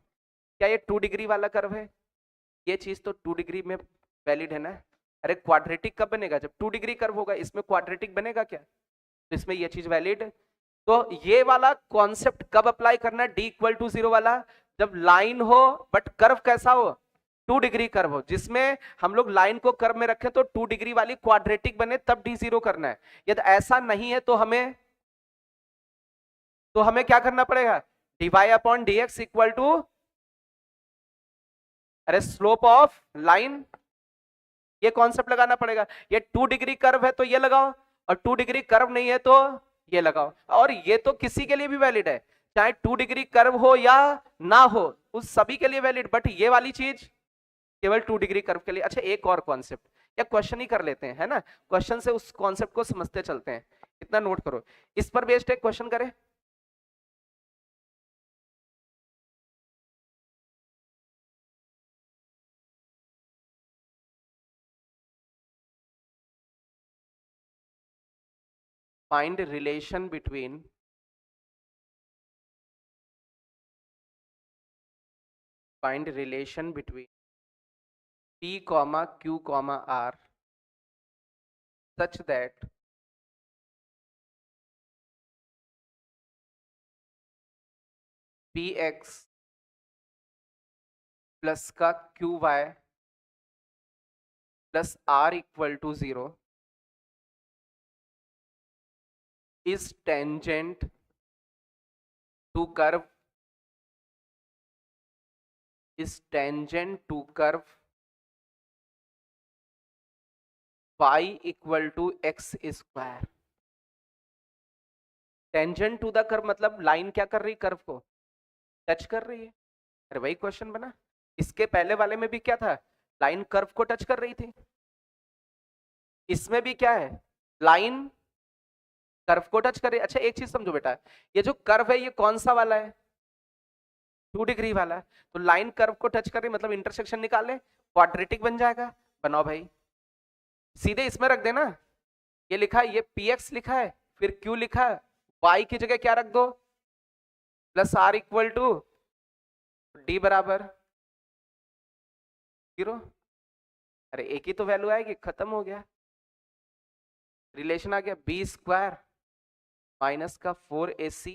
क्या ये 2 डिग्री वाला कर्व है, ये चीज तो 2 डिग्री में वैलिड है ना। अरे क्वाड्रेटिक कब बनेगा, जब 2 डिग्री कर्व होगा, इसमें क्वाड्रेटिक बनेगा क्या, तो इसमें ये चीज वैलिड है। तो ये वाला कॉन्सेप्ट कब अप्लाई करना है, डी इक्वल टू 0 वाला, जब लाइन हो बट कर्व कैसा हो, 2 डिग्री कर्व हो, जिसमें हम लोग लाइन को कर्व में रखें तो 2 डिग्री वाली क्वाड्रेटिक बने, तब डी 0 करना है। यदि ऐसा नहीं है तो हमें क्या करना पड़ेगा, dy upon dx equal to, अरे स्लोप ऑफ लाइन, ये कॉन्सेप्ट लगाना पड़ेगा। ये 2 डिग्री कर्व है तो ये लगाओ, और 2 डिग्री कर्व नहीं है तो ये लगाओ, और ये तो किसी के लिए भी वैलिड है, चाहे 2 डिग्री कर्व हो या ना हो, उस सभी के लिए वैलिड, बट ये वाली चीज केवल 2 डिग्री कर्व के लिए। अच्छा एक और कॉन्सेप्ट, या क्वेश्चन ही कर लेते हैं, है ना, क्वेश्चन से उस कॉन्सेप्ट को समझते चलते हैं, इतना नोट करो, इस पर बेस्ड एक क्वेश्चन करें। Find relation between P comma Q comma R such that Px plus का Qy plus R equal to 0 is tangent to curve y equal to x square। Tangent to the curve मतलब लाइन क्या कर रही, कर्व को टच कर रही है, अरे वही क्वेश्चन बना। इसके पहले वाले में भी क्या था, लाइन कर्व को टच कर रही थी, इसमें भी क्या है, लाइन कर्व को टच कर रही है। अच्छा एक चीज समझो बेटा, ये जो कर्व है ये कौन सा वाला है, 2 डिग्री वाला, तो लाइन कर्व को टच कर रही मतलब इंटरसेक्शन निकाल ले, क्वाड्रेटिक बन जाएगा, बनाओ भाई, सीधे इसमें रख देना, ये लिखा है, ये px लिखा है, फिर Q लिखा, y की जगह क्या रख दो, plus r equal to d बराबर 0। अरे एक ही तो वैल्यू आएगी, खत्म हो गया, रिलेशन आ गया बी स्क्वायर माइनस का 4ac।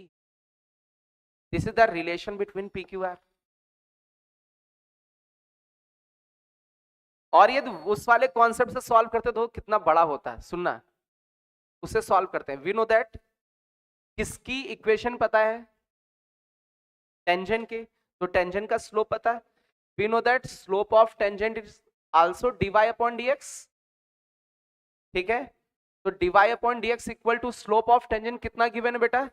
This is the relation between P Q R. और ये उस वाले कॉन्सेप्ट से सॉल्व करते तो कितना बड़ा होता है, सुनना, उससे सॉल्व करते हैं। वी नो दैट, किसकी इक्वेशन पता है, टेंजेंट के, तो टेंजेंट का स्लोप पता है। We know that slope of tangent is also dy upon dx, ठीक है। तो dy upon dx equal to slope of tangent कितना गिवन है बेटा,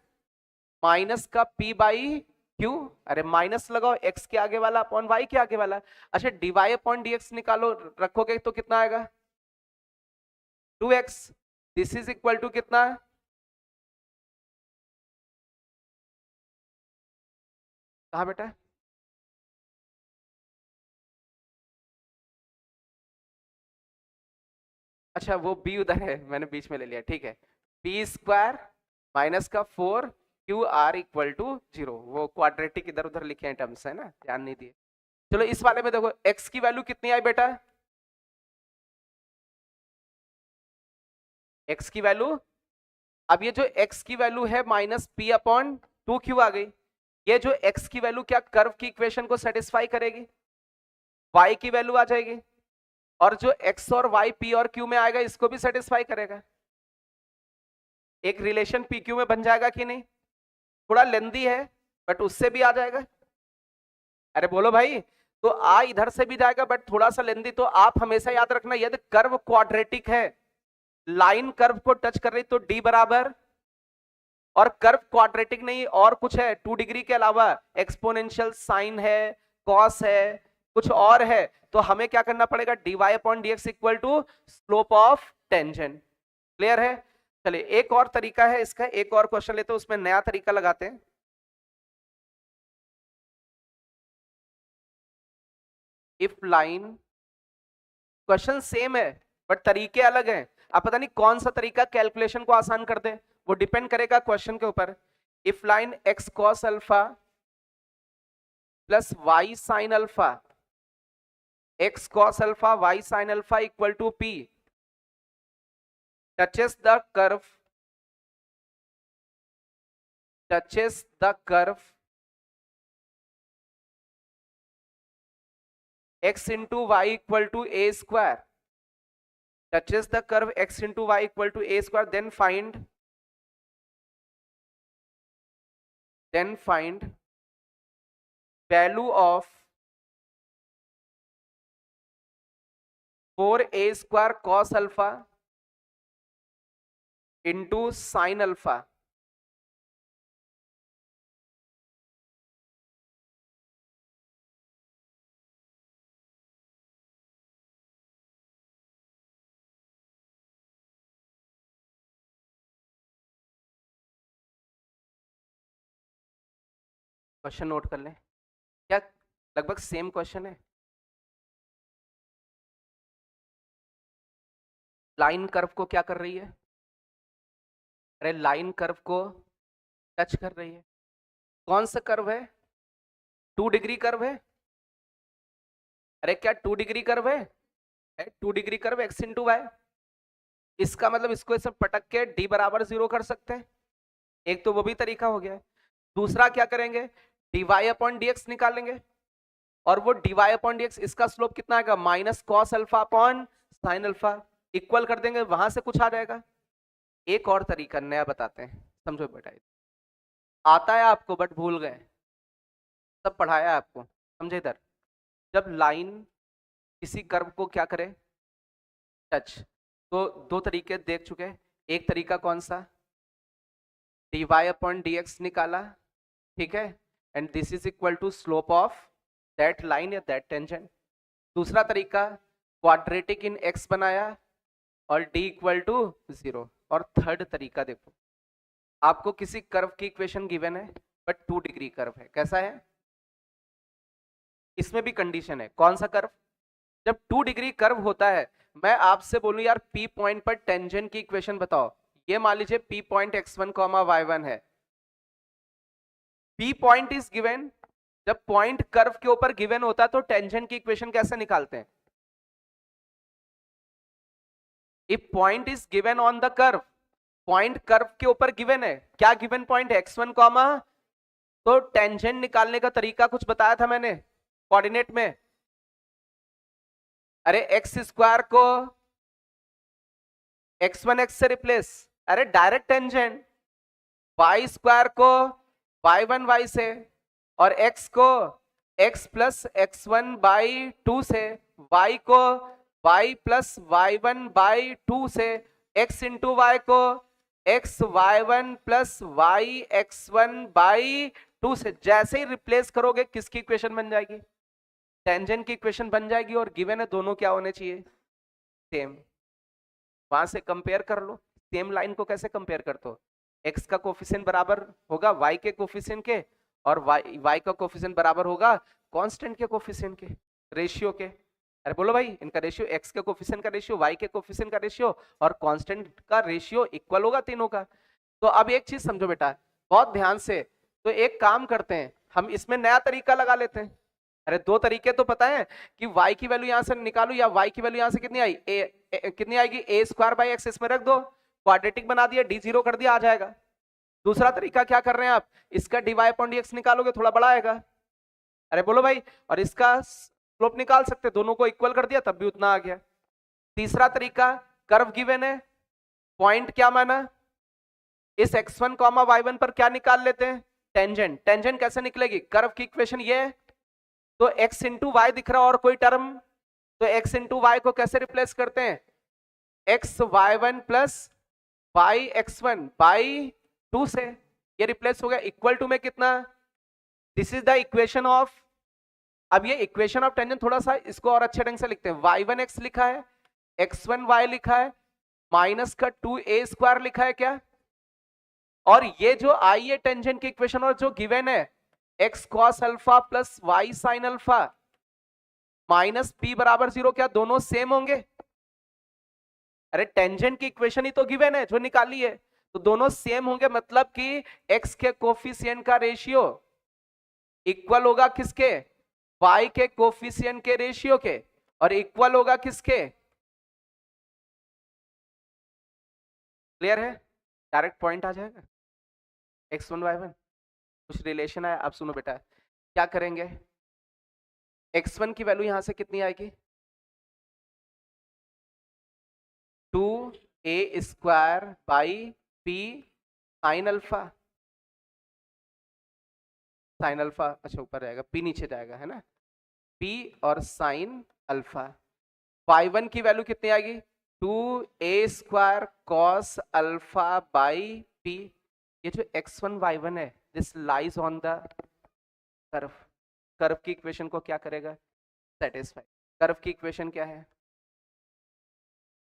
माइनस का p बाई क्यू। अरे माइनस लगाओ, x के आगे वाला अपॉन y के आगे वाला। अच्छा dy अपॉन dx निकालो, रखोगे तो कितना आएगा 2x। This is equal to कितना, कहा बेटा, अच्छा वो b उधर है, मैंने बीच में ले लिया, ठीक है। p स्क्वायर माइनस का 4 क्यू आर इक्वल टू 0। वो क्वाड्रेटिक इधर उधर लिखे हैं टर्म्स, है ना, ध्यान नहीं दिए। चलो इस वाले में देखो, x की वैल्यू कितनी आई बेटा, x की वैल्यू, अब ये जो x की वैल्यू है माइनस p अपॉन 2q आ गई। ये जो x की वैल्यू क्या कर्व की इक्वेशन को सेटिस्फाई करेगी, y की वैल्यू आ जाएगी, और जो x और y p और q में आएगा इसको भी सेटिस्फाई करेगा। एक रिलेशन पी क्यू में बन जाएगा कि नहीं, थोड़ा लेंदी है बट उससे भी आ जाएगा। अरे बोलो भाई, तो आ इधर से भी जाएगा बट थोड़ा सा लेंदी। तो आप हमेशा याद रखना, यदि कर्व क्वाड्रेटिक है, लाइन कर्व को टच कर रही, तो डी बराबर, और कर्व क्वाड्रेटिक नहीं और कुछ है 2 डिग्री के अलावा, एक्सपोनेंशियल साइन है, कॉस है, कुछ और है, तो हमें क्या करना पड़ेगा, dy upon dx equal to slope of tangent. Clear है। चलिए एक और तरीका है इसका, एक और क्वेश्चन लेते हैं, उसमें नया तरीका लगाते हैं। इफ लाइन, क्वेश्चन सेम है बट तरीके अलग हैं। अब पता नहीं कौन सा तरीका कैलकुलेशन को आसान कर दे, वो डिपेंड करेगा क्वेश्चन के ऊपर। If line x cos alpha plus y sin alpha, x cos alpha y sin alpha equal to p touches the curve, touches the curve x into y equal to a square, touches the curve x into y equal to a square, then find value of 4a square cos alpha into sin alpha। Question note कर लें, क्या लगभग सेम क्वेश्चन है। लाइन कर्व को क्या कर रही है, अरे लाइन कर्व को टच कर रही है। कौन सा कर्व है, 2 डिग्री कर्व है। अरे क्या 2 डिग्री कर्व है, 2 degree curve x into Y. इसका मतलब इसको ऐसे पटक के d बराबर 0 कर सकते हैं, एक तो वो भी तरीका हो गया। दूसरा क्या करेंगे, dy अपॉन dx निकालेंगे, और वो dy अपॉन dx, इसका स्लोप कितना आएगा, minus cos alpha upon sine alpha, equal कर देंगे, वहां से कुछ आ जाएगा। एक और तरीका नया बताते हैं, समझो बेटा, आता है आपको बट भूल गए, सब पढ़ाया है आपको, समझे। इधर जब लाइन किसी कर्व को क्या करे, टच, तो दो तरीके देख चुके हैं। एक तरीका कौन सा, dy अपॉन dx निकाला, ठीक है, and this is equal to slope of that line या दैट टेंजेंट। दूसरा तरीका क्वाड्रेटिक इन x बनाया और d इक्वल टू 0। और थर्ड तरीका देखो, आपको किसी कर्व की इक्वेशन गिवन है बट 2 डिग्री कर्व है, कैसा है, इसमें भी कंडीशन है, कौन सा कर्व, जब 2 डिग्री कर्व होता है, मैं आपसे बोलूं यार P पॉइंट पर टेंजेंट की इक्वेशन बताओ, ये मान लीजिए P point x1 comma y1 है। P पॉइंट इज गिवन, जब पॉइंट कर्व के ऊपर गिवन होता है तो टेंजेंट की इक्वेशन कैसे निकालते हैं? If point is given on the curve, point curve के ऊपर गिवन है, क्या गिवन पॉइंट x1 कॉमा, तो टेंजेंट निकालने का तरीका कुछ बताया था मैंने कोऑर्डिनेट में। अरे एक्स स्क्वायर को x1 x से रिप्लेस, अरे डायरेक्ट टेंजेंट, y स्क्वायर को y1 y से, और x को x प्लस x1 बाई 2 से, y को y प्लस y1 बाई 2 से, x इंटू वाई को x y1 plus y x1 by 2 से। जैसे ही रिप्लेस करोगे किसकी इक्वेशन बन जाएगी? टेंजेंट की इक्वेशन बन जाएगी, और गिवन है दोनों क्या होने चाहिए? सेम। वहां से कंपेयर कर लो। सेम लाइन को कैसे कंपेयर करते हो? x का कोफिशिएंट बराबर होगा y के कोफिशिएंट के, और y का कोफिशिएंट बराबर होगा कांस्टेंट के कोफिशिएंट के, रेशियो के। अरे बोलो भाई, इनका रेशियो, x के कोफिशिएंट का रेशियो, y के कोफिशिएंट का रेशियो और कांस्टेंट का रेशियो इक्वल होगा तीनों का। तो अब एक चीज समझो बेटा बहुत ध्यान से, तो एक काम करते हैं हम इसमें नया तरीका लगा लेते हैं। अरे दो तरीके तो पता है कि y की वैल्यू यहां से निकालू, या y की वैल्यू यहां से कितनी आई, कितनी आएगी, a स्क्वायर बाई एक्स, इसमें रख दो, क्वाड्रेटिक बना दिया, d जीरो कर दिया, आ जाएगा। दूसरा तरीका क्या कर रहे हैं आप, इसका dy अपॉन dx निकालोगे, थोड़ा बड़ा आएगा। अरे बोलो भाई, और इसका स्लोप निकाल सकते, दोनों को इक्वल कर दिया तब भी उतना आ गया। तीसरा तरीका, कर्व गिवन है, पॉइंट क्या माना, इस x1 कॉमा y1 पर क्या निकाल लेते हैं, टेंजेंट। टेंजेंट कैसे निकलेगी, कर्व की इक्वेशन ये है, तो x इंटू वाई दिख रहा और कोई टर्म, तो x इंटू वाई को कैसे रिप्लेस करते हैं, x y1 plus y x1 by 2 से, ये रिप्लेस हो गया। इक्वल टू में कितना, this is the equation of, अब ये इक्वेशन ऑफ टेंजेंट थोड़ा सा इसको और अच्छे ढंग से लिखते हैं, y1 x लिखा है, x1 y लिखा है, माइनस का 2a स्क्वायर लिखा है क्या, और ये जो आई है टेंजेंट की इक्वेशन, और जो गिवन है x cos alpha plus y sin alpha minus p बराबर 0, क्या दोनों सेम होंगे? अरे टेंजेंट की इक्वेशन ही तो गिवन है जो निकाली है, तो दोनों सेम होंगे, मतलब कि x के कोफिशिएंट का रेशियो इक्वल होगा किसके, y के कोफिशिएंट के रेशियो के, और इक्वल होगा किसके, क्लियर है? डायरेक्ट पॉइंट आ जाएगा, x1 y1 कुछ रिलेशन है। अब सुनो बेटा क्या करेंगे, x1 की वैल्यू यहां से कितनी आएगी, 2a square by p sine alpha, sine alpha अच्छा ऊपर रहेगा, p नीचे जाएगा है ना, p और साइन अल्फा। y1 की वैल्यू कितनी आएगी, 2a square cos alpha by p। ये जो x1 y1 है, this lies on the curve, curve की इक्वेशन को क्या करेगा, सेटिस्फाई। कर्व की इक्वेशन क्या है,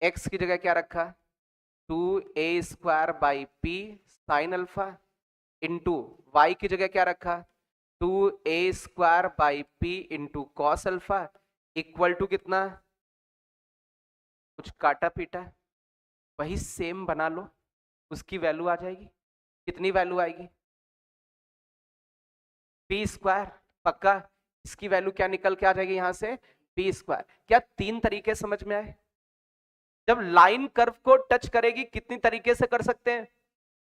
x की जगह क्या रखा, 2a square by p sine alpha, into y की जगह क्या रखा, 2a square by p into cos alpha, equal to कितना, कुछ काटा पीटा वही सेम बना लो, उसकी वैल्यू आ जाएगी। कितनी वैल्यू आएगी, p स्क्वायर, पक्का इसकी वैल्यू क्या निकल के आ जाएगी यहां से, p स्क्वायर। क्या तीन तरीके समझ में आए? जब लाइन कर्व को टच करेगी कितनी तरीके से कर सकते हैं,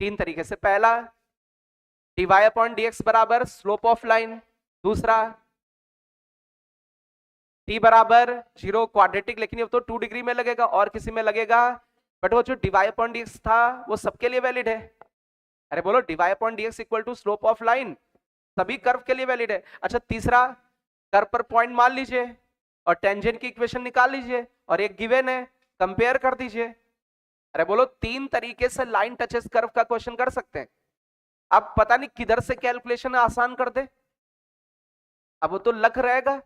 तीन तरीके से। पहला dy अपॉन dx बराबर स्लोप ऑफ लाइन, दूसरा t बराबर 0 क्वाड्रेटिक, लेकिन ये तो 2 डिग्री में लगेगा और किसी में लगेगा, बट वो जो dy अपॉन dx था वो सबके लिए वैलिड है। अरे बोलो dy upon dx equal to slope of line, सभी कर्व के लिए वैलिड है। अच्छा तीसरा, कर्व पर पॉइंट मान लीजिए और टेंजेंट की इक्वेशन निकाल लीजिए, और एक गिवन है, कंपेयर कर दीजिए। अरे बोलो तीन तरीके से लाइन टचेस कर्व का क्वेश्चन कर सकते हैं। अब पता नहीं किधर से कैलकुलेशन आसान कर दे, अब वो तो लग रहेगा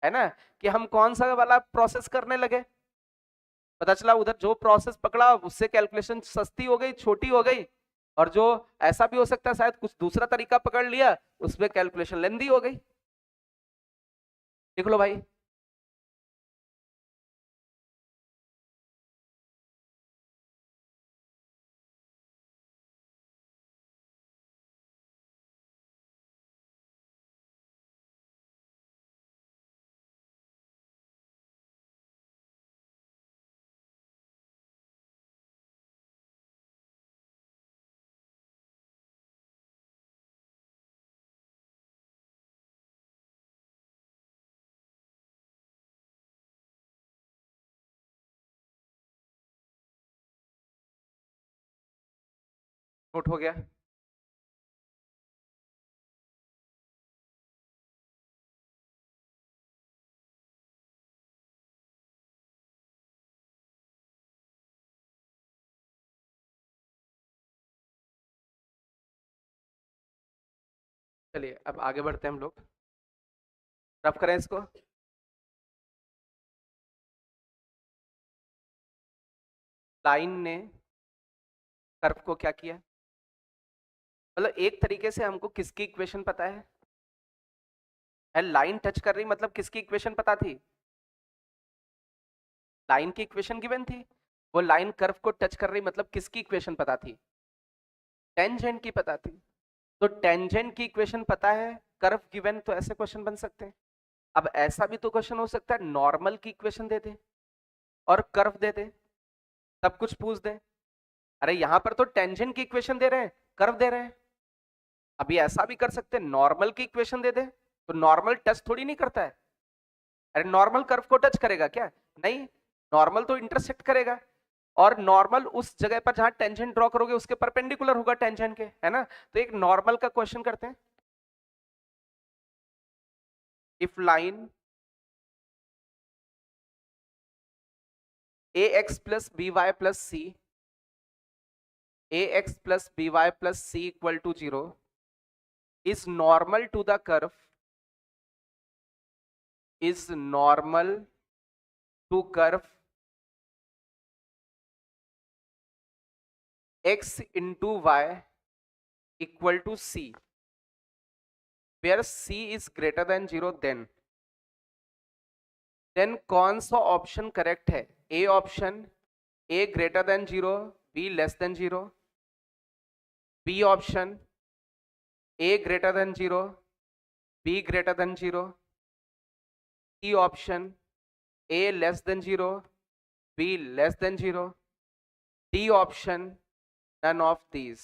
है ना, कि हम कौन सा वाला प्रोसेस करने लगे, पता चला उधर जो प्रोसेस पकड़ा उससे कैलकुलेशन सस्ती हो गई, छोटी हो गई, और जो ऐसा भी हो सकता है शायद कुछ दूसरा तरीका पकड़ लिया उसमें कैलकुलेशन लेंदी हो गई। देख लो भाई, नोट हो गया? चलिए अब आगे बढ़ते हैं हम लोग। रफ करें इसको। लाइन ने कर्व को क्या किया, मतलब एक तरीके से हमको किसकी इक्वेशन पता है? लाइन टच कर रही मतलब किसकी इक्वेशन पता थी? लाइन की इक्वेशन गिवन थी। वो लाइन कर्व को टच कर रही मतलब किसकी इक्वेशन पता थी? टेंजेंट की पता थी। तो टेंजेंट की इक्वेशन पता है, कर्व गिवन, तो ऐसे क्वेश्चन बन सकते हैं। अब ऐसा भी तो क्वेश्चन हो सकता है नॉर्मल की इक्वेशन दे दे और कर्व दे दे, सब कुछ पूछ दे। अरे यहां पर तो टेंजेंट की इक्वेशन दे रहे हैं, कर्व दे रहे हैं। अभी ऐसा भी कर सकते हैं नॉर्मल की इक्वेशन दे दे, तो नॉर्मल टच थोड़ी नहीं करता है। अरे नॉर्मल कर्व को टच करेगा क्या? नहीं, नॉर्मल तो इंटरसेक्ट करेगा, और नॉर्मल उस जगह पर जहां टेंजेंट ड्रॉ करोगे उसके परपेंडिकुलर होगा टेंजेंट के, है ना? तो एक नॉर्मल का क्वेश्चन करते हैं। If line ax plus by plus c, ax plus by plus c equal to 0 is normal to the curve, is normal to curve x into y equal to c, where c is greater than 0, then कौन सा ऑप्शन करेक्ट है? A option, A greater than 0, B less than 0, B option, A greater than 0, B greater than 0, C option, A less than 0, B less than 0, D option, none of these.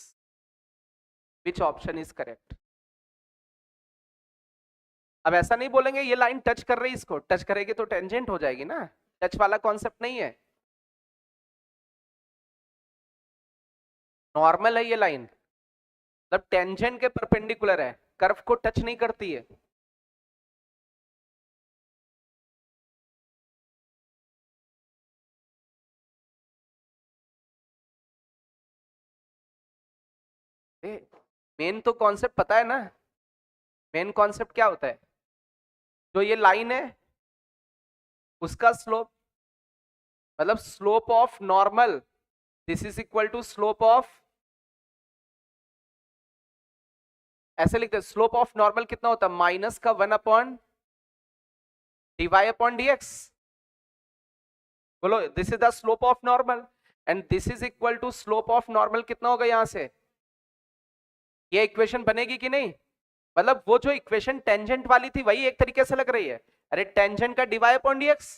Which option is correct? अब ऐसा नहीं बोलेंगे ये लाइन टच कर रही, इसको टच करेगी तो टेंजेंट हो जाएगी ना, टच वाला कॉन्सेप्ट नहीं है। नॉर्मल है ये लाइन, मतलब टेंजेंट के परपेंडिकुलर है, कर्व को टच नहीं करती है। मेन तो कॉन्सेप्ट पता है ना, मेन कॉन्सेप्ट क्या होता है? जो ये लाइन है उसका स्लोप, मतलब slope of normal, this is equal to slope of, ऐसे लिखते हैं स्लोप ऑफ नॉर्मल कितना होता है? माइनस का 1 अपॉन dy अपॉन dx। बोलो this is the slope of normal, and this is equal to slope of normal कितना होगा यहां से? ये इक्वेशन बनेगी कि नहीं? मतलब वो जो इक्वेशन टेंजेंट वाली थी वही एक तरीके से लग रही है। अरे टेंजेंट का dy upon dx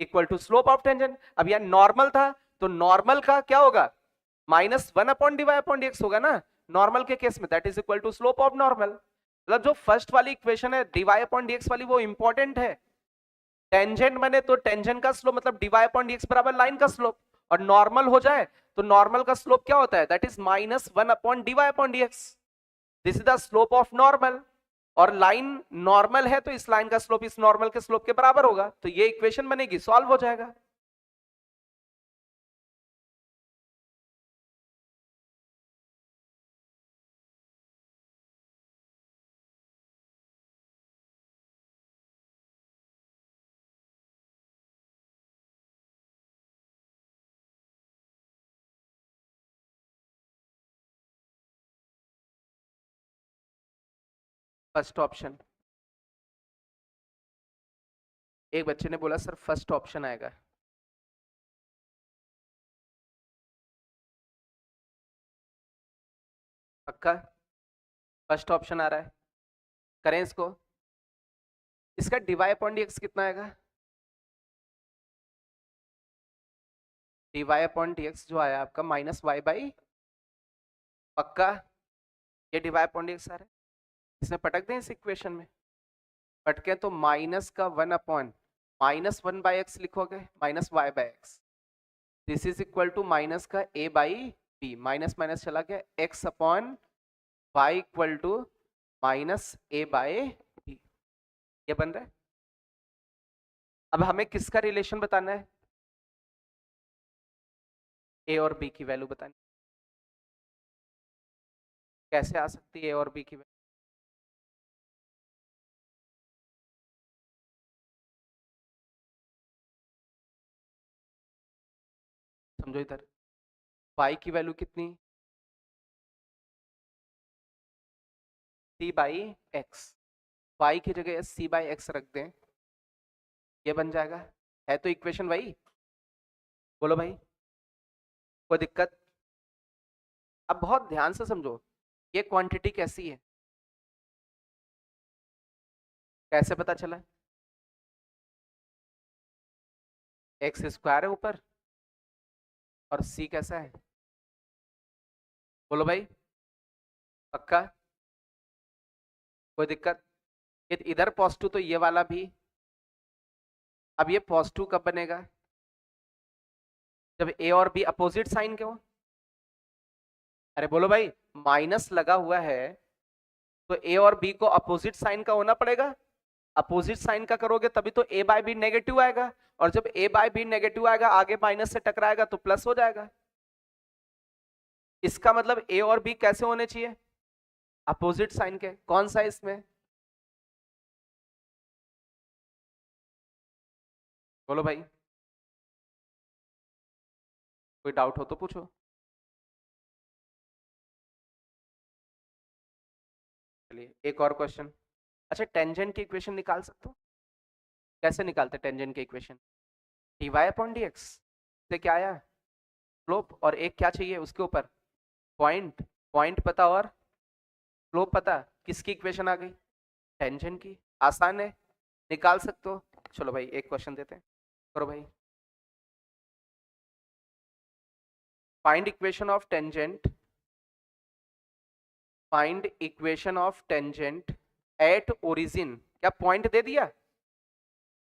equal to slope of tangent. अब यहाँ नॉर्मल था तो नॉर्मल का क्या होगा? Minus 1 upon dy upon dx होगा ना नॉर्मल के केस में, that is equal to slope of normal. मतलब जो फर्स्ट वाली इक्वेशन है dy अपॉन dx वाली वो इंपॉर्टेंट है। टेंजेंट बने तो टेंजेंट का स्लोप मतलब dy अपॉन dx बराबर लाइन का स्लोप, और नॉर्मल हो जाए तो नॉर्मल का स्लोप क्या होता है? That is minus 1 upon dy upon dx। This is the slope of normal, और लाइन नॉर्मल है तो इस लाइन का स्लोप इस नॉर्मल के स्लोप के बराबर होगा, तो ये इक्वेशन बनेगी, सॉल्व हो जाएगा। फर्स्ट ऑप्शन, एक बच्चे ने बोला सर फर्स्ट ऑप्शन आएगा। पक्का फर्स्ट ऑप्शन आ रहा है? करें इसको। इसका dy अपॉन dx कितना आएगा? dy अपॉन dx जो आया आपका माइनस वाई बाई, पक्का ये dy अपॉन dx आ रहा है। इसमें पटक दें इस इक्वेशन में, पटके तो माइनस का 1 अपॉन माइनस 1 बाई एक्स लिखोगे, minus y by x, this is equal to minus का a by b, minus minus चला गया, x upon y equal to minus a by b, ये बन रहा है। अब हमें किसका रिलेशन बताना है? ए और बी की वैल्यू बतानी। कैसे आ सकती है ए और बी की वैल्यू? समझो इधर, y की वैल्यू कितनी? c बाई एक्स, y की जगह c बाई एक्स रख दें, ये बन जाएगा। है तो इक्वेशन वही, बोलो भाई, कोई दिक्कत? अब बहुत ध्यान से समझो, ये क्वांटिटी कैसी है, कैसे पता चला? एक्स स्क्वायर है ऊपर, और c कैसा है, बोलो भाई, पक्का? कोई दिक्कत? इधर पॉजिटिव तो ये वाला भी। अब ये पॉजिटिव कब बनेगा? जब ए और बी अपोजिट साइन के हो। अरे बोलो भाई, माइनस लगा हुआ है तो ए और बी को अपोजिट साइन का होना पड़ेगा। अपोजिट साइन का करोगे तभी तो ए बाय बी नेगेटिव आएगा, और जब ए बाय बी नेगेटिव आएगा आगे माइनस से टकराएगा तो प्लस हो जाएगा। इसका मतलब ए और बी कैसे होने चाहिए? अपोजिट साइन के। कौन सा इसमें, बोलो भाई, कोई डाउट हो तो पूछो। चलिए एक और क्वेश्चन। अच्छा, टेंजेंट की इक्वेशन निकाल सकते हो? कैसे निकालते टेंजेंट की इक्वेशन? dy अपॉन dx से क्या आया? स्लोप, और एक क्या चाहिए उसके ऊपर? पॉइंट। पॉइंट पता और स्लोप पता, किसकी इक्वेशन आ गई? टेंजेंट की। आसान है, निकाल सकते हो। चलो भाई एक क्वेश्चन देते हैं, करो भाई। Find equation of tangent, find equation of tangent at origin. क्या पॉइंट दे दिया?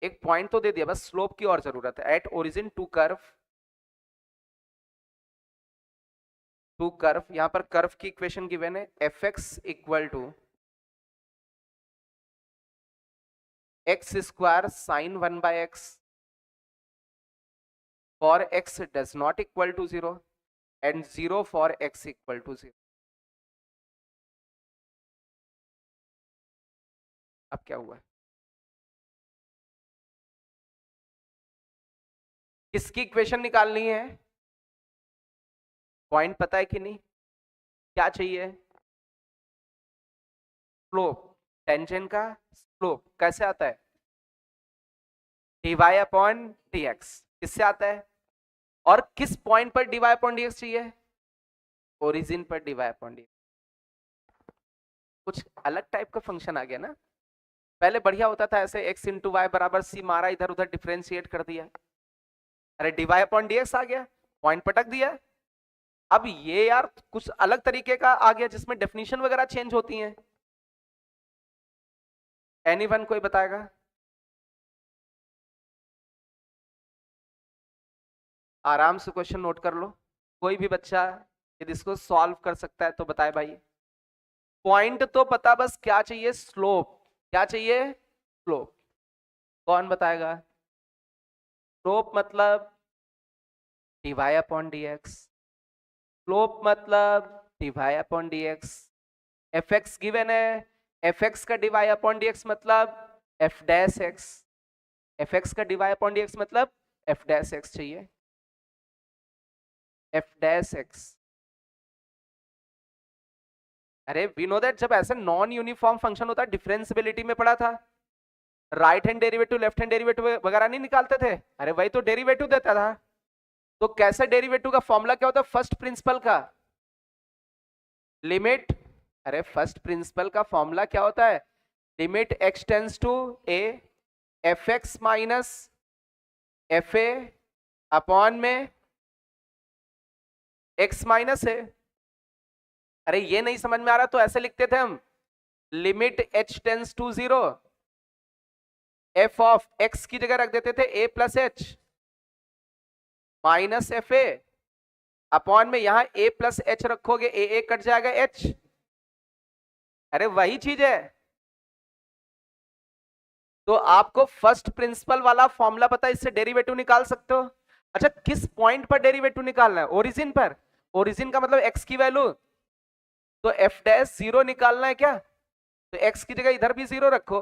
एक पॉइंट तो दे दिया, बस स्लोप की और जरूरत है। At origin to curve, to curve, यहां पर कर्व की इक्वेशन गिवन है, f x equal to x square sine 1 by x for x does not equal to 0 and 0 for x equal to 0। अब क्या हुआ? किसकी इक्वेशन निकालनी है? पॉइंट पता है कि नहीं? क्या चाहिए? स्लोप। टेंजेंट का स्लोप कैसे आता है? dy upon dx। किससे आता है? और किस पॉइंट पर dy अपॉन dx चाहिए? ओरिजिन पर dy अपॉन dx। कुछ अलग टाइप का फंक्शन आ गया ना। पहले बढ़िया होता था ऐसे, x इंटू वाई बराबर सी मारा, इधर उधर डिफ्रेंशिएट कर दिया, अरे dy अपॉन dx आ गया, पॉइंट पटक दिया। अब ये यार कुछ अलग तरीके का आ गया जिसमें डेफिनेशन वगैरह चेंज होती हैं। एनीवन कोई बताएगा? आराम से क्वेश्चन नोट कर लो, कोई भी बच्चा यदि इसको सॉल्व कर सकता है तो बताए भाई। पॉइंट तो पता, बस क्या चाहिए? स्लोप। क्या चाहिए? स्लोप। कौन बताएगा? स्लोप मतलब dy अपॉन dx, स्लोप मतलब dy upon dx। fx given है, fx का dy अपॉन dx मतलब f डैश x, fx का dy अपॉन dx मतलब f डैश x चाहिए, f डैश x। अरे वी नो दैट, जब ऐसे नॉन यूनिफॉर्म फंक्शन होता है, डिफरेंशियबिलिटी में पढ़ा था, right hand derivative left hand derivative वगैरह नहीं निकालते थे? अरे वही तो डेरिवेटिव देता था। तो कैसे डेरिवेटिव का फॉर्मूला क्या होता है? फर्स्ट प्रिंसिपल का लिमिट, अरे फर्स्ट प्रिंसिपल का फॉर्मूला क्या होता है? Limit x tends to a f x minus f a upon में x माइनस है। अरे ये नहीं समझ में आ रहा तो ऐसे लिखते थे हम, limit h tends to 0, f of x की जगह रख देते थे a plus h minus f a upon में यहाँ a प्लस एच रखोगे, ए कट जाएगा h। अरे वही चीज है। तो आपको फर्स्ट प्रिंसिपल वाला फॉर्मूला पता है, इससे डेरिवेटिव निकाल सकते हो। अच्छा, किस पॉइंट पर डेरिवेटिव निकालना है? ओरिजिन पर। ओरिजिन का मतलब x की वैल्यू, तो f डैश 0 निकालना है क्या? तो x की जगह इधर भी 0 रखो।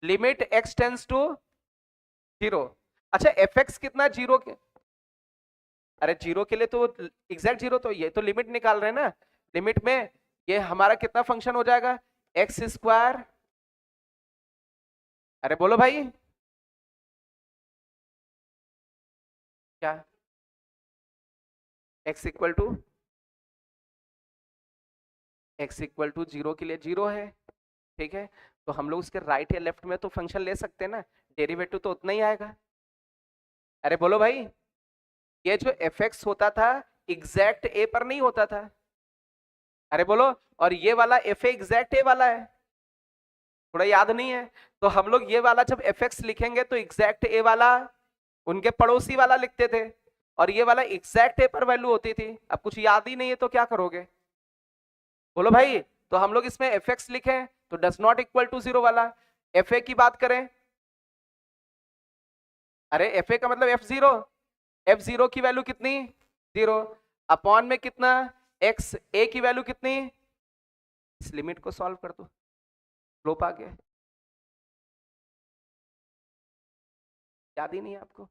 Limit x tends to 0। अच्छा, fx कितना 0 के? अरे 0 के लिए तो एग्जैक्ट 0, तो ये तो लिमिट निकाल रहे हैं ना। लिमिट में ये हमारा कितना फंक्शन हो जाएगा? X square. अरे बोलो भाई। क्या? x equal to, x equal to 0 के लिए 0 है, ठीक है। तो हम लोग उसके राइट या लेफ्ट में तो फंक्शन ले सकते हैं ना, डेरिवेटिव तो उतना ही आएगा। अरे बोलो भाई। ये जो fx होता था एग्जैक्ट a पर नहीं होता था। अरे बोलो। और ये वाला fa एग्जैक्ट a वाला है, थोड़ा याद नहीं है? तो हम लोग ये वाला जब fx लिखेंगे तो एग्जैक्ट a वाला उनके पड़ोसी वाला लिखते थे, और ये वाला एग्जैक्ट a पर वैल्यू होती थी। अब कुछ याद ही नहीं है तो क्या करोगे? बोलो भाई। तो हम लोग इसमें fx लिखें तो डज नॉट इक्वल टू 0 वाला। fa की बात करें, अरे fa का मतलब f0। f0 की वैल्यू कितनी? 0। अपॉन में कितना? x, a की वैल्यू कितनी? इस लिमिट को सॉल्व कर दो, स्लोप आ गया। याद ही नहीं है आपको?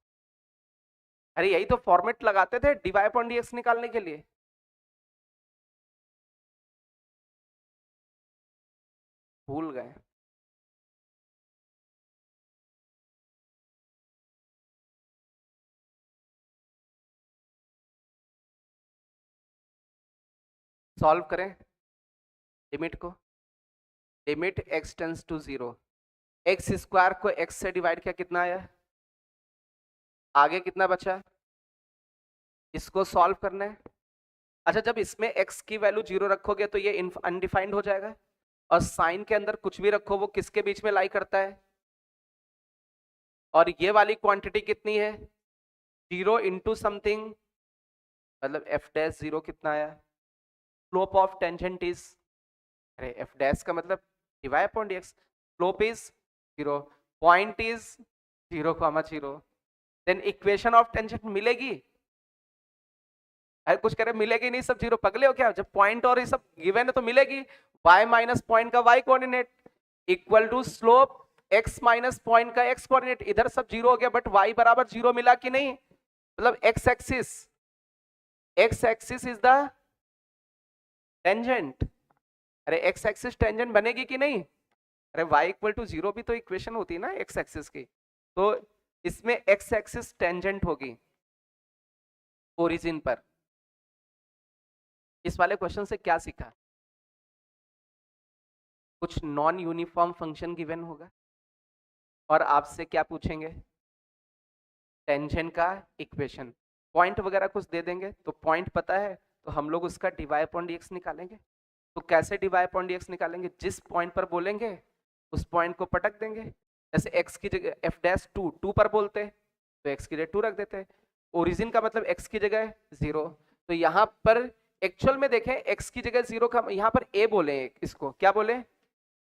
अरे यही तो फॉर्मेट लगाते थे dy अपॉन dx निकालने के लिए। भूल गए? सॉल्व करें लिमिट को। Limit x tends to 0, x square को x से डिवाइड किया, कितना आया? आगे कितना बचा? इसको सॉल्व करना है। अच्छा, जब इसमें x की वैल्यू 0 रखोगे तो ये अनडिफाइंड हो जाएगा, और साइन के अंदर कुछ भी रखो वो किसके बीच में लाई करता है? और ये वाली क्वांटिटी कितनी है? 0 इंटू समथिंग, मतलब f डैश 0 कितना आया? स्लोप ऑफ टेंजेंट इज, अरे f डैश का मतलब dy upon dx, slope is 0, point is 0,0, then equation of tangent मिलेगी? अरे कुछ कह रहे मिलेगी नहीं, सब 0, पगले हो क्या? जब पॉइंट और ये सब गिवन है तो मिलेगी। y माइनस पॉइंट का y coordinate equal to slope x minus point का x कोऑर्डिनेट। इधर सब 0 हो गया, बट y बराबर 0 मिला कि नहीं? मतलब x axis is the tangent. अरे x एक्सिस टेंजेंट बनेगी कि नहीं? अरे y इक्वल टू 0 भी तो इक्वेशन होती है ना x एक्सिस की। तो इसमें x एक्सिस टेंजेंट होगी ओरिजिन पर। इस वाले क्वेश्चन से क्या सीखा? कुछ नॉन यूनिफॉर्म फंक्शन गिवन होगा और आपसे क्या पूछेंगे? टेंजेंट का इक्वेशन। पॉइंट वगैरह कुछ दे देंगे तो पॉइंट पता है तो हम लोग उसका dy अपॉन dx निकालेंगे। तो कैसे dy अपॉन dx निकालेंगे? जिस पॉइंट पर बोलेंगे उस पॉइंट को पटक देंगे। जैसे x की जगह f डैश 2 पर बोलते तो x की जगह 2 रख देते। ओरिजिन का मतलब x की जगह 0। तो यहाँ पर एक्चुअल में देखें x की जगह 0 का यहाँ पर a बोले, इसको क्या बोले?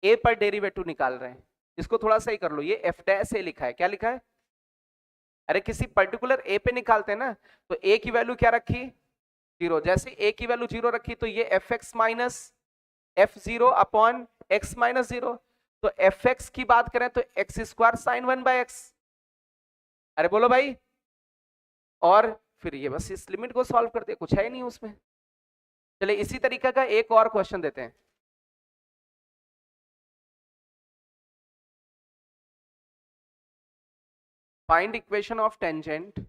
a पर डेरिवेटिव निकाल रहे हैं। इसको थोड़ा सही कर लो, ये f डैश a लिखा है, क्या लिखा है? अरे किसी पर्टिकुलर a पे निकालते हैं ना, तो a की वैल्यू क्या रखी? 0। जैसे a की वैल्यू 0 रखी तो ये fx minus f0 upon x minus 0। तो fx की बात करें तो x स्क्वायर साइन 1/x। अरे बोलो भाई। और फिर ये बस इस लिमिट को सॉल्व करते, कुछ है ही नहीं उसमें। चलिए इसी तरीके का एक और क्वेश्चन देते हैं। Find equation of tangent,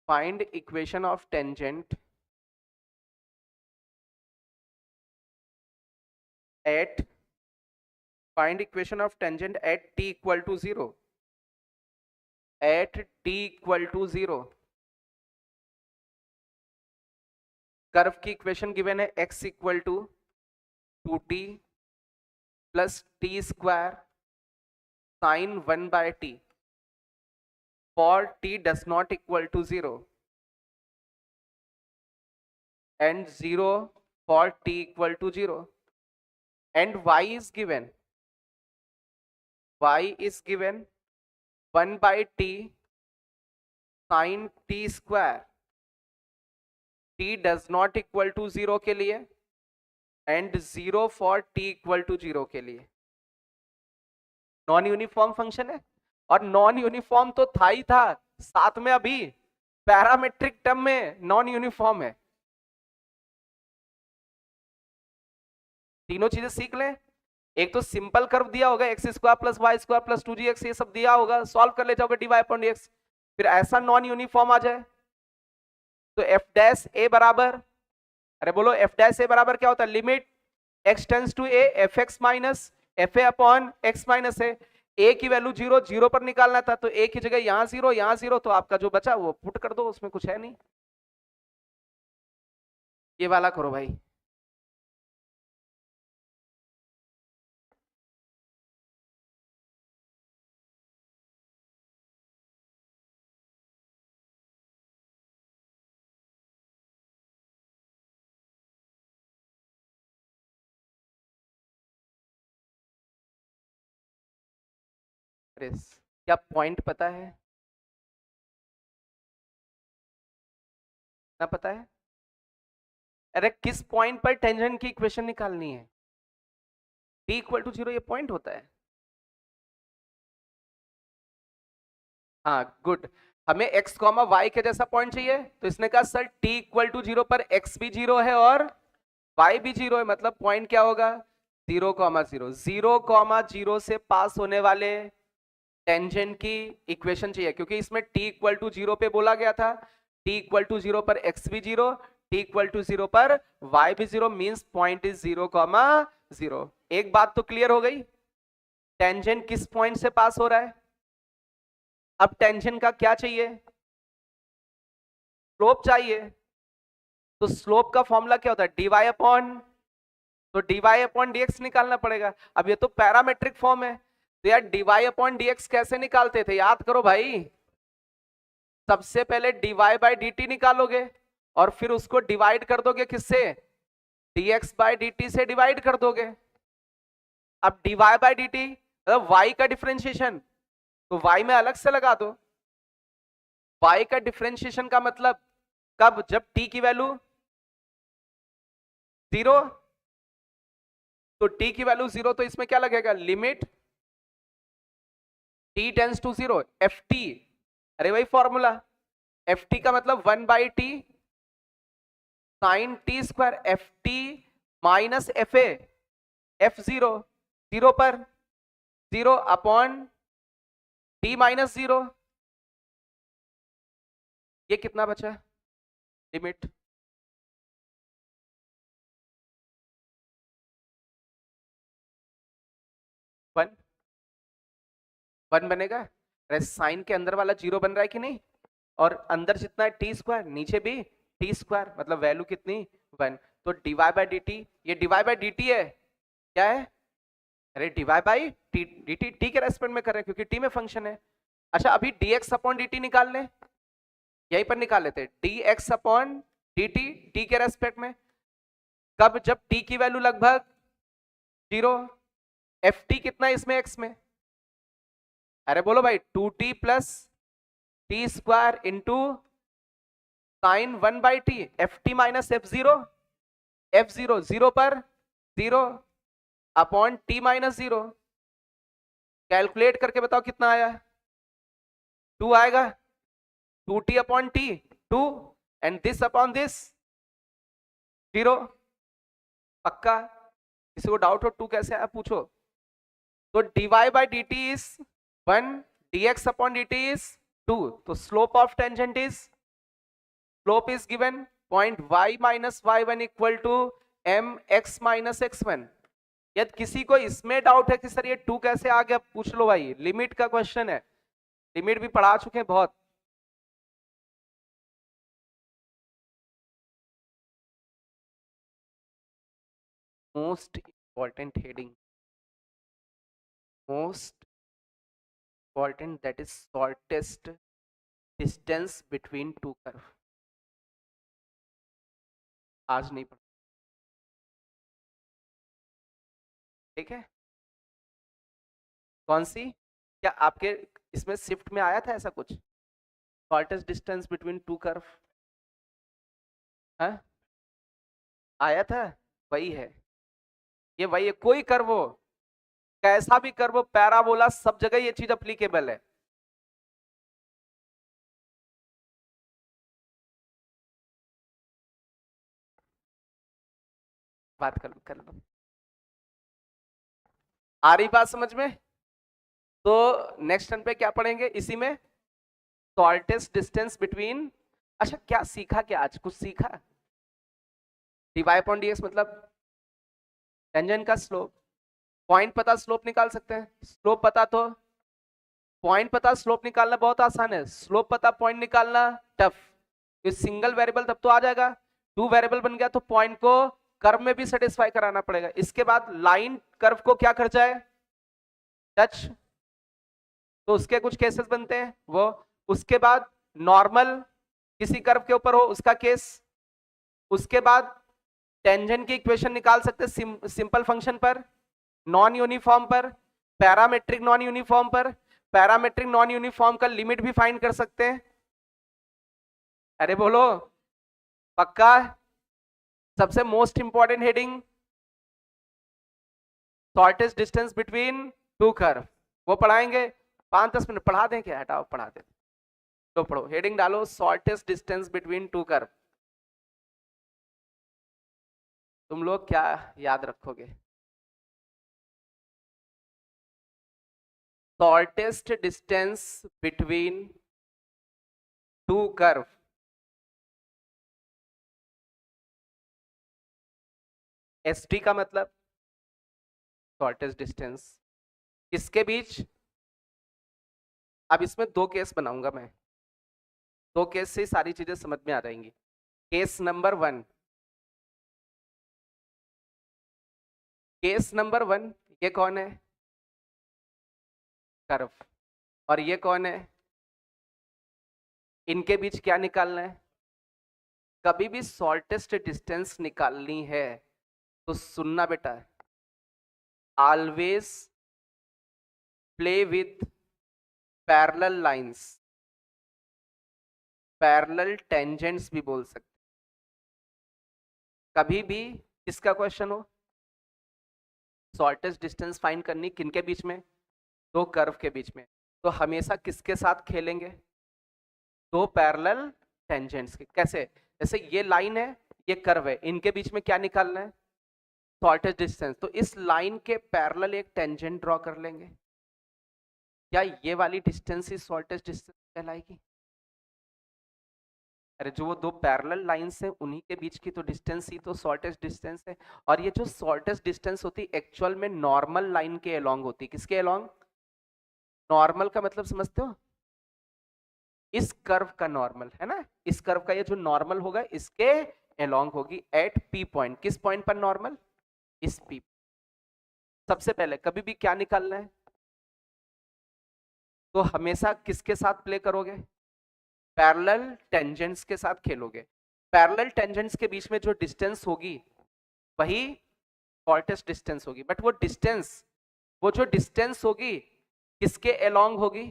find equation of tangent at, find equation of tangent at t equal to 0, at t equal to 0। Curve की इक्वेशन गिवन है x equal to 2t plus t square sine 1/t। for t does not equal to 0 and 0 for t equal to 0, and y is given 1 by t sin t square t does not equal to 0 के लिए and 0 for t equal to 0 के लिए। नॉन यूनिफॉर्म फंक्शन है, और नॉन यूनिफॉर्म तो था ही था, साथ में अभी पैरामेट्रिक टर्म में नॉन यूनिफॉर्म है। तीनों चीजें सीख लें। एक तो सिंपल कर्व दिया होगा x square plus Y square plus 2gx, ये सब दिया होगा, सॉल्व कर ले जाओगे dy अपॉन dx। फिर ऐसा नॉन यूनिफॉर्म आ जाए तो एफ डैश ए बराबर, अरे बोलो एफ डैश ए बराबर क्या होता है, limit x tends to a f x minus f a upon x minus a की वैल्यू 0 0 पर निकालना था, तो ए की जगह यहाँ 0 यहाँ 0, तो आपका जो बचा वो पुट कर दो, उसमें कुछ है नहीं। ये वाला करो भाई। क्या पॉइंट पता है ना, पता है? अरे किस पॉइंट पर टेंजेंट की इक्वेशन निकालनी है? t इक्वल टू 0 ये पॉइंट होता है। हाँ गुड, हमें x कॉमा वाई के जैसा पॉइंट चाहिए, तो इसने कहा सर t इक्वल टू 0 पर x भी 0 है और y भी 0 है, मतलब पॉइंट क्या होगा 0,0। 0,0 से पास होने वाले टेंजेंट की इक्वेशन चाहिए, क्योंकि इसमें t इक्वल टू 0 पे बोला गया था, t इक्वल टू 0 पर x भी 0, t इक्वल टू 0 पर y भी 0, मींस पॉइंट इज 0,0। एक बात तो क्लियर हो गई, टेंजेंट किस पॉइंट से पास हो रहा है। अब टेंजेंट का क्या चाहिए, स्लोप चाहिए, तो स्लोप का फॉर्मूला क्या होता है dy अपॉन, तो dy अपॉन dx निकालना पड़ेगा। अब ये तो पैरामेट्रिक फॉर्म है, तो यार dy अपॉन dx कैसे निकालते थे, याद करो भाई। सबसे पहले dy बाई dt निकालोगे और फिर उसको डिवाइड कर दोगे किससे, dx बाई dt से डिवाइड कर दोगे। अब dy बाई dt मतलब y का डिफरेंशिएशन, तो y में अलग से लगा दो। y का डिफरेंशिएशन का मतलब कब, जब t की वैल्यू 0, तो t की वैल्यू 0, तो इसमें क्या लगेगा limit t tends to 0 f t, अरे वही फॉर्मूला, एफ टी का मतलब 1 by t sine t square, f t minus f a, f 0 0 पर 0 अपॉन टी माइनस 0, ये कितना बचा लिमिट, वन, वन बनेगा। अरे साइन के अंदर वाला 0 बन रहा है कि नहीं, और अंदर जितना है टी स्क्वायर नीचे भी टी स्क्वायर, मतलब वैल्यू कितनी 1, तो डिवाई बाई डी टी, ये डिवाई बाई डी टी है, क्या है, अरे dy by t, d t t के रेस्पेक्ट में कर रहे हैं क्योंकि टी में फंक्शन है। अच्छा अभी dx अपॉन dt निकाल लें, यहीं पर निकाल लेते, dx अपॉन dt टी के रेस्पेक्ट में, कब, जब t की वैल्यू लगभग 0, एफ टी कितना है इसमें x में, अरे बोलो भाई 2t plus t square into sine 1 by T, F t minus F 0, F 0 0 पर 0 अपॉन टी माइनस 0, कैलकुलेट करके बताओ कितना आया, 2 आएगा, 2t upon T 2 and this upon this 0, पक्का, किसी को डाउट हो 2 कैसे आया पूछो। तो dy by d t is 1, dx upon d t is 2, तो slope of tangent is, slope is given point y minus y1 equal to m x minus x1। यदि किसी को इसमें डाउट है कि सर ये 2 कैसे आ गया, पूछ लो भाई, लिमिट का क्वेश्चन है, लिमिट भी पढ़ा चुके हैं बहुत। Most important heading, most important, that is shortest distance between two curve. आज नहीं पढ़ा, ठीक है। कौन सी, क्या आपके इसमें शिफ्ट में आया था ऐसा कुछ, shortest distance between two curve? हाँ आया था, वही है, ये वही है। कोई कर्व हो, कैसा भी कर्व हो, पैराबोला, सब जगह ये चीज अप्लीकेबल है। बात कर लो, आ रही बात समझ में? तो नेक्स्ट टर्न पे क्या पढ़ेंगे इसी में, शॉर्टेस्ट डिस्टेंस बिटवीन। अच्छा क्या सीखा, क्या आज कुछ सीखा? dy अपॉन dx मतलब टेंजेंट का स्लोप। पॉइंट पता, स्लोप निकाल सकते हैं। स्लोप पता तो पॉइंट पता, स्लोप निकालना बहुत आसान है। स्लोप पता, पॉइंट निकालना टफ। ये सिंगल वेरिएबल तब तो आ जाएगा, टू वेरिएबल बन गया तो पॉइंट को कर्व में भी सेटिस्फाई कराना पड़ेगा। इसके बाद लाइन कर्व को क्या कर जाए, टच, तो उसके कुछ केसेस बनते हैं वो। उसके बाद नॉर्मल किसी कर्व के ऊपर हो उसका केस। उसके बाद टेंजेंट की इक्वेशन निकाल सकते हैं सिंपल फंक्शन पर, नॉन यूनिफॉर्म पर, पैरामेट्रिक नॉन यूनिफॉर्म पर। पैरामेट्रिक नॉन यूनिफॉर्म का लिमिट भी फाइंड कर सकते हैं। अरे बोलो पक्का? सबसे most important heading, shortest distance between two curve, वो पढ़ाएंगे। 5-10 मिनट पढ़ा दें क्या, हटाओ पढ़ा दें। तो पढ़ो, हेडिंग डालो shortest distance between two curve. तुम लोग क्या याद रखोगे, shortest distance between two curve. SD का मतलब शॉर्टेस्ट डिस्टेंस किसके बीच। अब इसमें दो केस बनाऊंगा मैं, दो केस से सारी चीजें समझ में आ जाएंगी। केस नंबर 1, केस नंबर 1, ये कौन है, कर्व, और ये कौन है, इनके बीच क्या निकालना है। कभी भी शॉर्टेस्ट डिस्टेंस निकालनी है तो सुनना बेटा, always play with parallel lines, parallel tangents भी बोल सकते। कभी भी किसका क्वेश्चन हो, शॉर्टेस्ट डिस्टेंस फाइंड करनी किनके बीच में, दो कर्व के बीच में, तो हमेशा किसके साथ खेलेंगे, दो पैरेलल टेंजेंट्स के। कैसे, जैसे ये लाइन है, ये कर्व है, इनके बीच में क्या निकालना है, शॉर्टेस्ट डिस्टेंस। तो इस लाइन के पैरेलल एक टेंजेंट ड्रॉ कर लेंगे, क्या ये वाली डिस्टेंस ही शॉर्टेस्ट डिस्टेंस कहलाएगी। अरे जो वो दो पैरेलल लाइंस हैं उन्हीं के बीच की तो डिस्टेंस ही तो शॉर्टेस्ट डिस्टेंस है। और ये जो शॉर्टेस्ट डिस्टेंस होती है एक्चुअल में नॉर्मल लाइन के अलोंग होती है। किसके अलोंग, नॉर्मल का मतलब समझते हो, इस कर्व का नॉर्मल है ना, इस कर्व का ये जो नॉर्मल होगा इसके अलोंग होगी एट पी पॉइंट। किस पॉइंट पर नॉर्मल, इस पी। सबसे पहले कभी भी क्या निकालना है, तो हमेशा किसके साथ प्ले करोगे, पैरेलल टेंजेंट्स के साथ खेलोगे। पैरेलल टेंजेंट्स के बीच में जो डिस्टेंस होगी वही शॉर्टेस्ट डिस्टेंस होगी। बट वो डिस्टेंस, वो जो डिस्टेंस होगी किसके अलोंग होगी,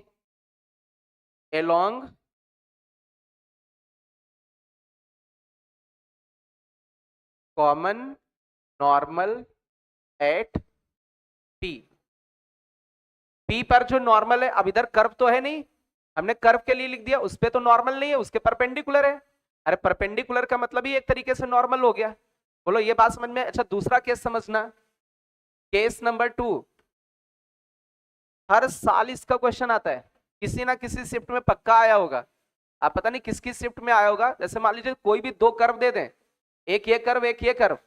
along common normal at P. P पर जो नॉर्मल है, अब इधर कर्व तो है नहीं, हमने कर्व के लिए लिख दिया, उस पे तो नॉर्मल नहीं है, उसके परपेंडिकुलर है। अरे परपेंडिकुलर का मतलब ही एक तरीके से नॉर्मल हो गया। बोलो ये बात समझ में? अच्छा दूसरा केस समझना, केस नंबर 2, हर साल इसका क्वेश्चन आता है, किसी ना किसी शिफ्ट में पक्का आया होगा। आप पता नहीं किसकी शिफ्ट में आया होगा। जैसे मान लीजिए कोई भी दो कर्व दे दें, एक ये कर्व एक ये कर्व,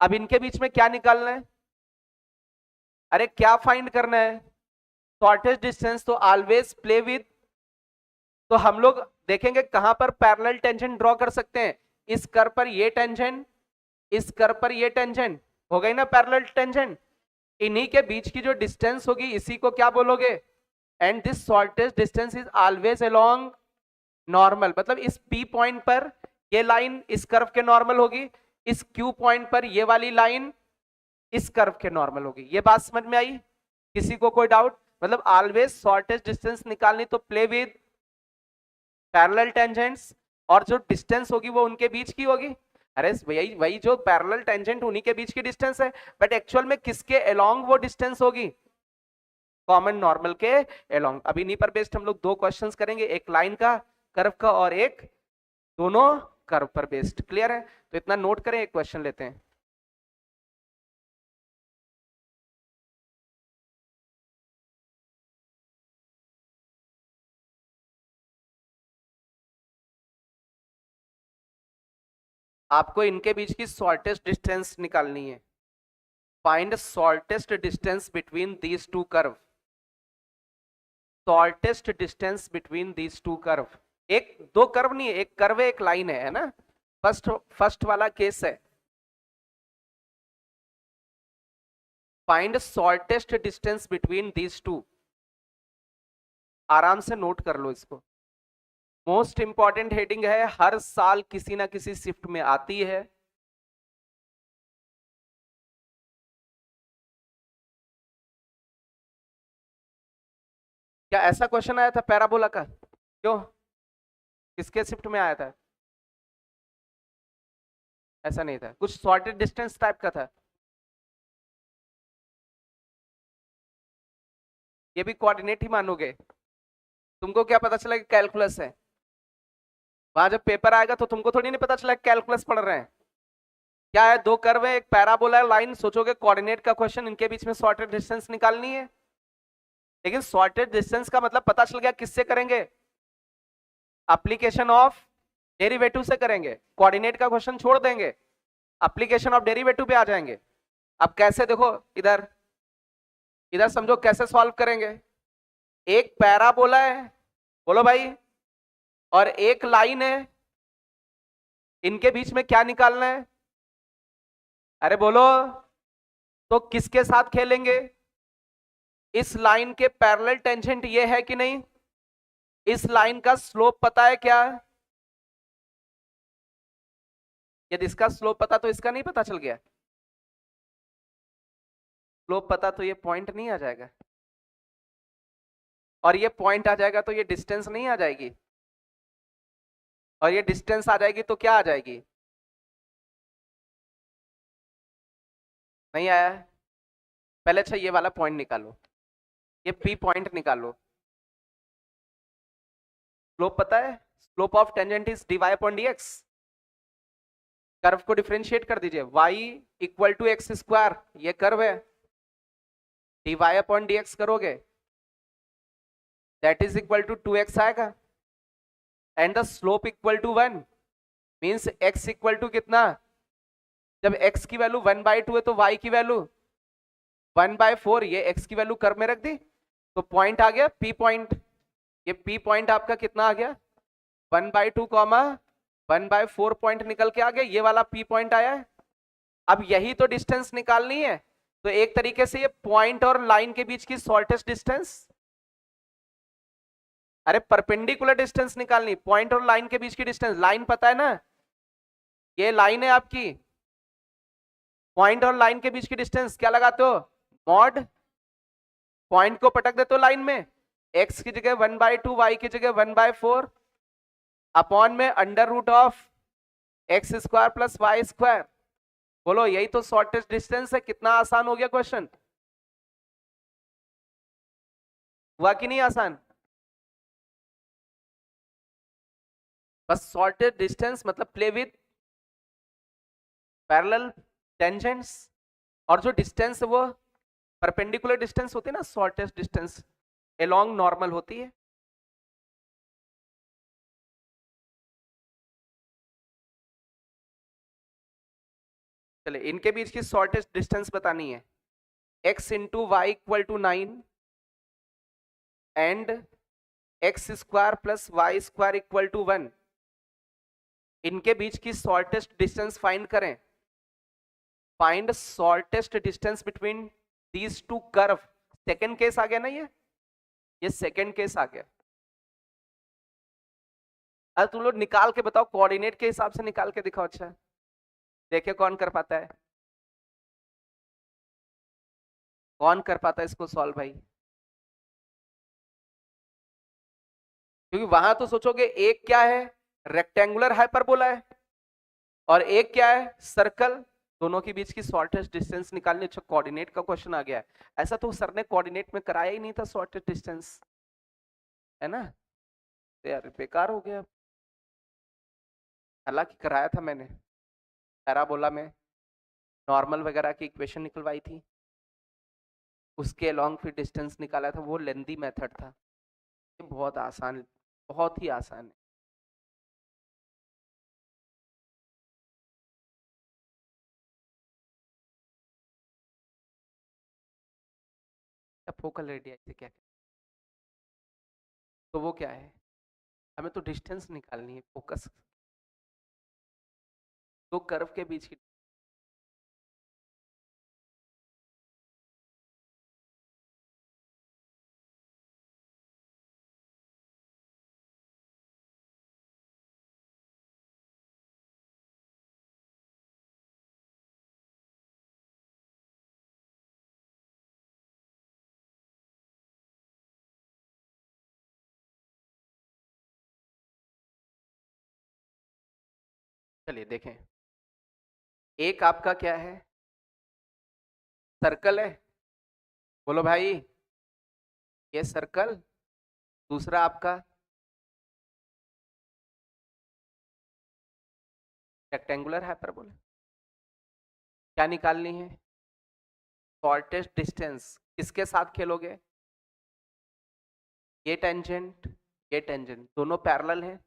अब इनके बीच में क्या निकालना है, अरे क्या फाइंड करना है, शॉर्टेस्ट डिस्टेंस। तो ऑलवेज प्ले विद, तो हम लोग देखेंगे कहां पर पैरेलल टेंजेंट ड्रॉ कर सकते हैं, इस कर्व पर ये टेंजेंट, इस कर्व पर ये टेंजेंट, हो गई ना पैरेलल टेंजेंट। इन्हीं के बीच की जो डिस्टेंस होगी इसी को क्या बोलोगे, and this shortest distance is always along normal, मतलब इस P पॉइंट पर ये लाइन इस कर्व के नॉर्मल होगी, इस Q पॉइंट पर ये वाली लाइन इस कर्व के नॉर्मल होगी। ये बात समझ में आई? किसी को कोई डाउट? मतलब ऑलवेज शॉर्टेस्ट डिस्टेंस निकालनी तो प्ले विद पैरेलल टेंजेंट्स, और जो डिस्टेंस होगी वो उनके बीच की होगी। अरे वही वही जो पैरेलल टेंजेंट उन्हीं के बीच की डिस्टेंस है, बट एक्चुअल में किसके अलोंग वो डिस्टेंस होगी? कॉमन नॉर्मल के अलोंग। अभी इन्हीं पर बेस्ड हम लोग दो क्वेश्चंस करेंगे, एक लाइन का, कर्व का, और एक दोनों कर्व पर बेस्ड। क्लियर है? तो इतना नोट करें, एक क्वेश्चन लेते हैं। आपको इनके बीच की शॉर्टेस्ट डिस्टेंस निकालनी है। Find shortest distance between these two curve. Shortest distance between these two curve. एक दो कर्व नहीं है, एक कर्व है, एक लाइन है ना? फर्स्ट वाला केस है। Find shortest distance between these to. आराम से नोट कर लो इसको। मोस्ट इंपॉर्टेंट हेडिंग है, हर साल किसी ना किसी शिफ्ट में आती है। क्या ऐसा क्वेश्चन आया था पैराबोला का? क्यों, किसके शिफ्ट में आया था? ऐसा नहीं था, कुछ शॉर्टेड डिस्टेंस टाइप का था। ये भी कोऑर्डिनेट ही मानोगे? तुमको क्या पता चला कि कैलकुलस है? वहां जब पेपर आएगा तो तुमको थोड़ी नहीं पता चला कैलकुलस पढ़ रहे हैं। क्या है, दो कर्व है, एक पैराबोला है, लाइन, सोचोगे कोऑर्डिनेट का क्वेश्चन, इनके बीच में शॉर्टेड डिस्टेंस निकालनी है। लेकिन शॉर्टेड डिस्टेंस का मतलब पता चल गया, किससे करेंगे? एप्लीकेशन ऑफ डेरिवेटिव से करेंगे। कोऑर्डिनेट का क्वेश्चन छोड़ देंगे, एप्लीकेशन ऑफ डेरिवेटिव पे आ जाएंगे। अब कैसे, देखो इधर, इधर समझो कैसे सॉल्व करेंगे। एक पैराबोला है, बोलो भाई, और एक लाइन है, इनके बीच में क्या निकालना है? अरे बोलो। तो किसके साथ खेलेंगे? इस लाइन के पैरेलल टेंजेंट ये है कि नहीं? इस लाइन का स्लोप पता है क्या? यदि इसका स्लोप पता तो इसका नहीं पता चल गया? स्लोप पता तो ये पॉइंट नहीं आ जाएगा, और ये पॉइंट आ जाएगा तो ये डिस्टेंस नहीं आ जाएगी, और ये डिस्टेंस आ जाएगी तो क्या आ जाएगी? नहीं आया? पहले अच्छा ये वाला पॉइंट निकालो, ये P पॉइंट निकालो। स्लोप पता है? Slope of tangent is dy upon dx। Curve को डिफरेंशिएट कर दीजिए, y equal to x square, ये कर्व है, dy अपॉन dx करोगे, that is equal to 2x आएगा, and the slope equal to 1, means x equal to कितना? जब x की वैल्यू 1/2 है तो y की वैल्यू 1/4, ये x की वैल्यू कर्व में रख दी, तो पॉइंट आ गया P पॉइंट। ये P पॉइंट आपका कितना आ गया? 1/2 1/4 पॉइंट निकल के आ गया, ये वाला P पॉइंट आया है। अब यही तो डिस्टेंस निकालनी है, तो एक तरीके से ये पॉइंट और लाइन के बीच की शॉर्टेस्ट डिस्टेंस, अरे परपेंडिकुलर डिस्टेंस निकालनी, पॉइंट और लाइन के बीच की डिस्टेंस। लाइन पता है ना, ये लाइन है आपकी, पॉइंट और लाइन के बीच की डिस्टेंस क्या लगाते हो? मॉड, पॉइंट को पटक देते हो लाइन में, x की जगह 1/2, y की जगह 1/4, अपॉन में under root of x square plus Y square. बोलो, यही तो शॉर्टेस्ट डिस्टेंस है। कितना आसान हो गया क्वेश्चन, हुआ कि नहीं आसान? बस शॉर्टेस्ट डिस्टेंस मतलब प्ले विद पैरेलल टेंजेंट्स, और जो डिस्टेंस है वो परपेंडिकुलर डिस्टेंस होती है ना, शॉर्टेस्ट डिस्टेंस अलोंग नॉर्मल होती है। चले, इनके बीच की शॉर्टेस्ट डिस्टेंस बतानी है। x into y equal to 9 and x square plus Y square equal to 1, इनके बीच की शॉर्टेस्ट डिस्टेंस फाइंड करें। Find shortest distance between these two curve. Second case आ गया ना ये, ये सेकंड केस आ गया। अब तुम लोग निकाल के बताओ, कोऑर्डिनेट के हिसाब से निकाल के दिखाओ। अच्छा देखे कौन कर पाता है, कौन कर पाता है इसको सॉल्व भाई। क्योंकि वहां तो सोचोगे एक क्या है, रेक्टेंगुलर हाइपरबोला है, और एक क्या है, सर्कल। दोनों के बीच की शॉर्टेस्ट डिस्टेंस निकालनी। अच्छा कोऑर्डिनेट का क्वेश्चन आ गया है। ऐसा तो सर ने कोऑर्डिनेट में कराया ही नहीं था शॉर्टेस्ट डिस्टेंस, है ना। तो यार बेकार हो गया। हालांकि कराया था मैंने, पैराबोला में नॉर्मल वगैरह की इक्वेशन निकलवाई थी, उसके अलोंग फिर डिस्टेंस निकाला था। वो लेंदी मेथड था। ये बहुत आसान, बहुत ही आसान है। फोकल रेडियस से क्या, तो वो क्या है, हमें तो डिस्टेंस निकालनी है, फोकस दो कर्व के बीच की। चलिए देखें, एक आपका क्या है, सर्कल है, बोलो भाई, ये सर्कल। दूसरा आपका रेक्टेंगुलर हाइपरबोला। क्या निकालनी है, शॉर्टेस्ट डिस्टेंस। किसके साथ खेलोगे, ये टेंजेंट, ये टेंजेंट दोनों पैरेलल हैं।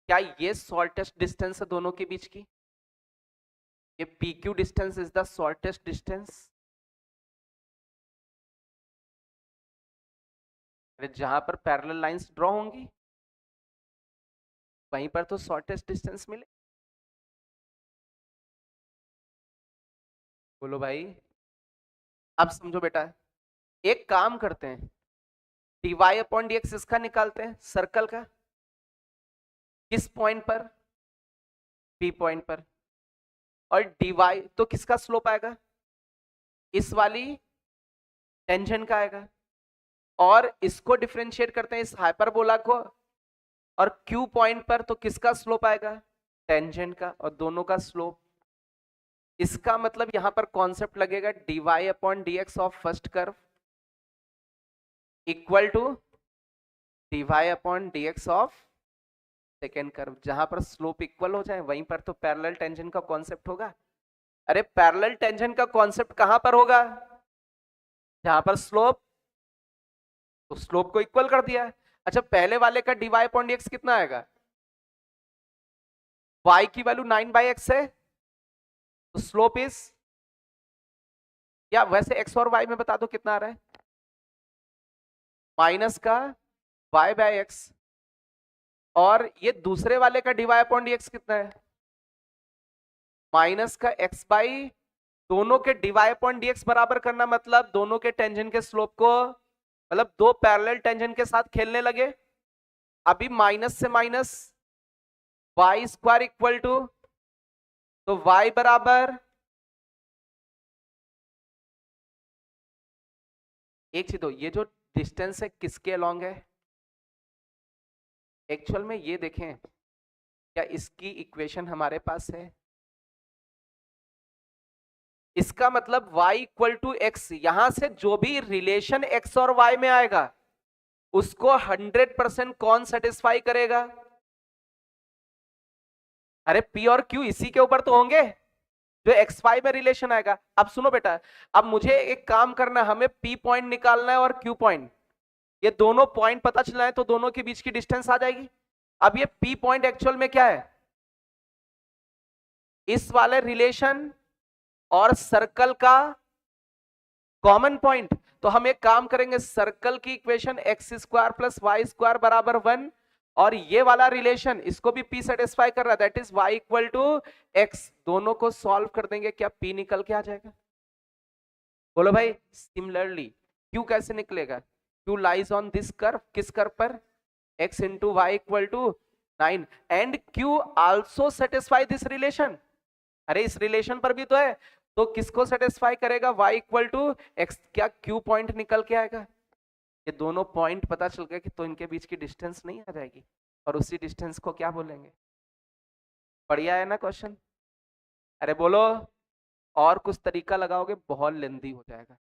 क्या ये शॉर्टेस्ट डिस्टेंस है दोनों के बीच की, ये PQ distance is the shortest distance. जहां पर पैरेलल लाइंस ड्रॉ होंगी वहीं पर तो शॉर्टेस्ट डिस्टेंस मिले। बोलो भाई, अब समझो बेटा, एक काम करते हैं, dy/dx इसका निकालते हैं, सर्कल का। किस पॉइंट पर, P पॉइंट पर। और dy तो किसका स्लोप आएगा, इस वाली टेंजेंट का आएगा। और इसको डिफरेंशिएट करते हैं, इस हाइपरबोला को, और Q पॉइंट पर तो किसका स्लोप आएगा, टेंजेंट का, और दोनों का स्लोप। इसका मतलब यहां पर कॉन्सेप्ट लगेगा dy/dx of first curve equal to dy/dx of second curve. जहां पर स्लोप इक्वल हो जाए वहीं पर तो पैरेलल टेंजेंट का कॉन्सेप्ट होगा। अरे पैरेलल टेंजेंट का कॉन्सेप्ट कहां पर होगा, जहां पर स्लोप, तो स्लोप को इक्वल कर दिया है। अच्छा पहले वाले का dy/dx कितना आएगा, y की वैल्यू 9/x है, तो स्लोप इज, या वैसे x और y में बता दो कितना आ रहा है, माइनस का y/x। और ये दूसरे वाले का dy/dx कितना है, माइनस का x/, दोनों के dy/dx बराबर करना मतलब दोनों के टेंजेंट के स्लोप को, मतलब दो पैरेलल टेंजेंट के साथ खेलने लगे। अभी माइनस से minus, y square equal to, तो y बराबर, एक चीज दो, ये जो डिस्टेंस है किसके अलोंग है, एक्चुअल में ये देखें, क्या इसकी इक्वेशन हमारे पास है। इसका मतलब y इक्वल टू एक्स, यहां से जो भी रिलेशन x और y में आएगा उसको 100% कौन सेटिस्फाई करेगा, अरे P और Q इसी के ऊपर तो होंगे जो XY में रिलेशन आएगा। अब सुनो बेटा, अब मुझे एक काम करना, हमें P पॉइंट निकालना है और Q पॉइंट, ये दोनों पॉइंट पता चला है तो दोनों के बीच की डिस्टेंस आ जाएगी। अब ये P पॉइंट एक्चुअल में क्या है, इस वाले रिलेशन और सर्कल का कॉमन पॉइंट। तो हम एक काम करेंगे, सर्कल की इक्वेशन x² + y² बराबर 1, और ये वाला रिलेशन इसको भी P सेटिस्फाई कर रहा है, that is y equal to x। दोनों को सॉल्व कर देंगे, क्या P निकल के आ जाएगा, बोलो भाई। सिमिलरली क्यू कैसे निकलेगा? Q lies on this curve, किस कर्व पर? x into y equal to 9 and q also satisfy this relation. अरे इस रिलेशन पर भी तो है, तो किसको सेटिस्फाई करेगा? y equal to x. क्या q पॉइंट निकल के आएगा? ये दोनों पॉइंट पता चल गया कि तो इनके बीच की डिस्टेंस नहीं आ जाएगी, और उसी डिस्टेंस को क्या बोलेंगे? बढ़िया है ना क्वेश्चन? अरे बोलो, और कुछ तरीका लगाओगे बहुत लेंदी हो जाएगा।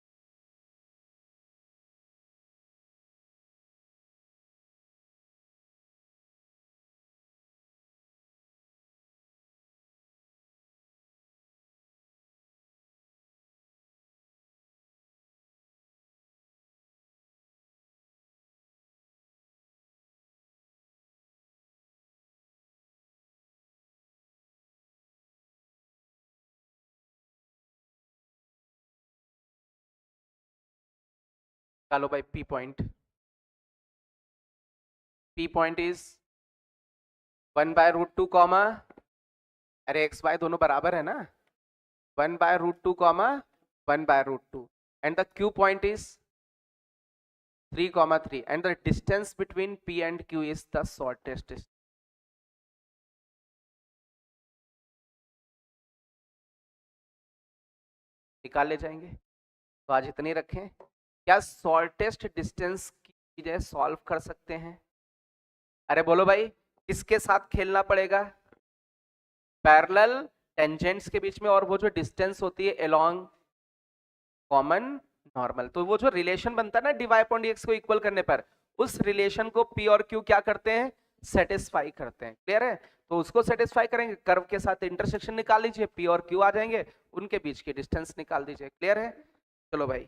चलो भाई, पी पॉइंट इज 1/√2 कॉमा, अरे एक्स वाई दोनों बराबर है ना, 1/√2 comma 1/√2 and the Q point is 3,3 and the distance between P and Q is the shortest distance. निकाल ले जाएंगे, तो आज इतनी रखें। क्या शॉर्टेस्ट डिस्टेंस की चीजें सॉल्व कर सकते हैं? अरे बोलो भाई, किसके साथ खेलना पड़ेगा? पैरेलल टेंजेंट्स के बीच में, और वो जो डिस्टेंस होती है अलोंग कॉमन नॉर्मल, तो वो जो रिलेशन बनता है ना dy अपॉन dx को इक्वल करने पर, उस रिलेशन को p और q क्या करते हैं? सेटिस्फाई करते हैं। क्लियर है? तो उसको सेटिस्फाई करेंगे, कर्व के साथ इंटरसेक्शन निकाल लीजिए, p और q आ जाएंगे, उनके बीच की डिस्टेंस निकाल दीजिए। क्लियर है? चलो भाई।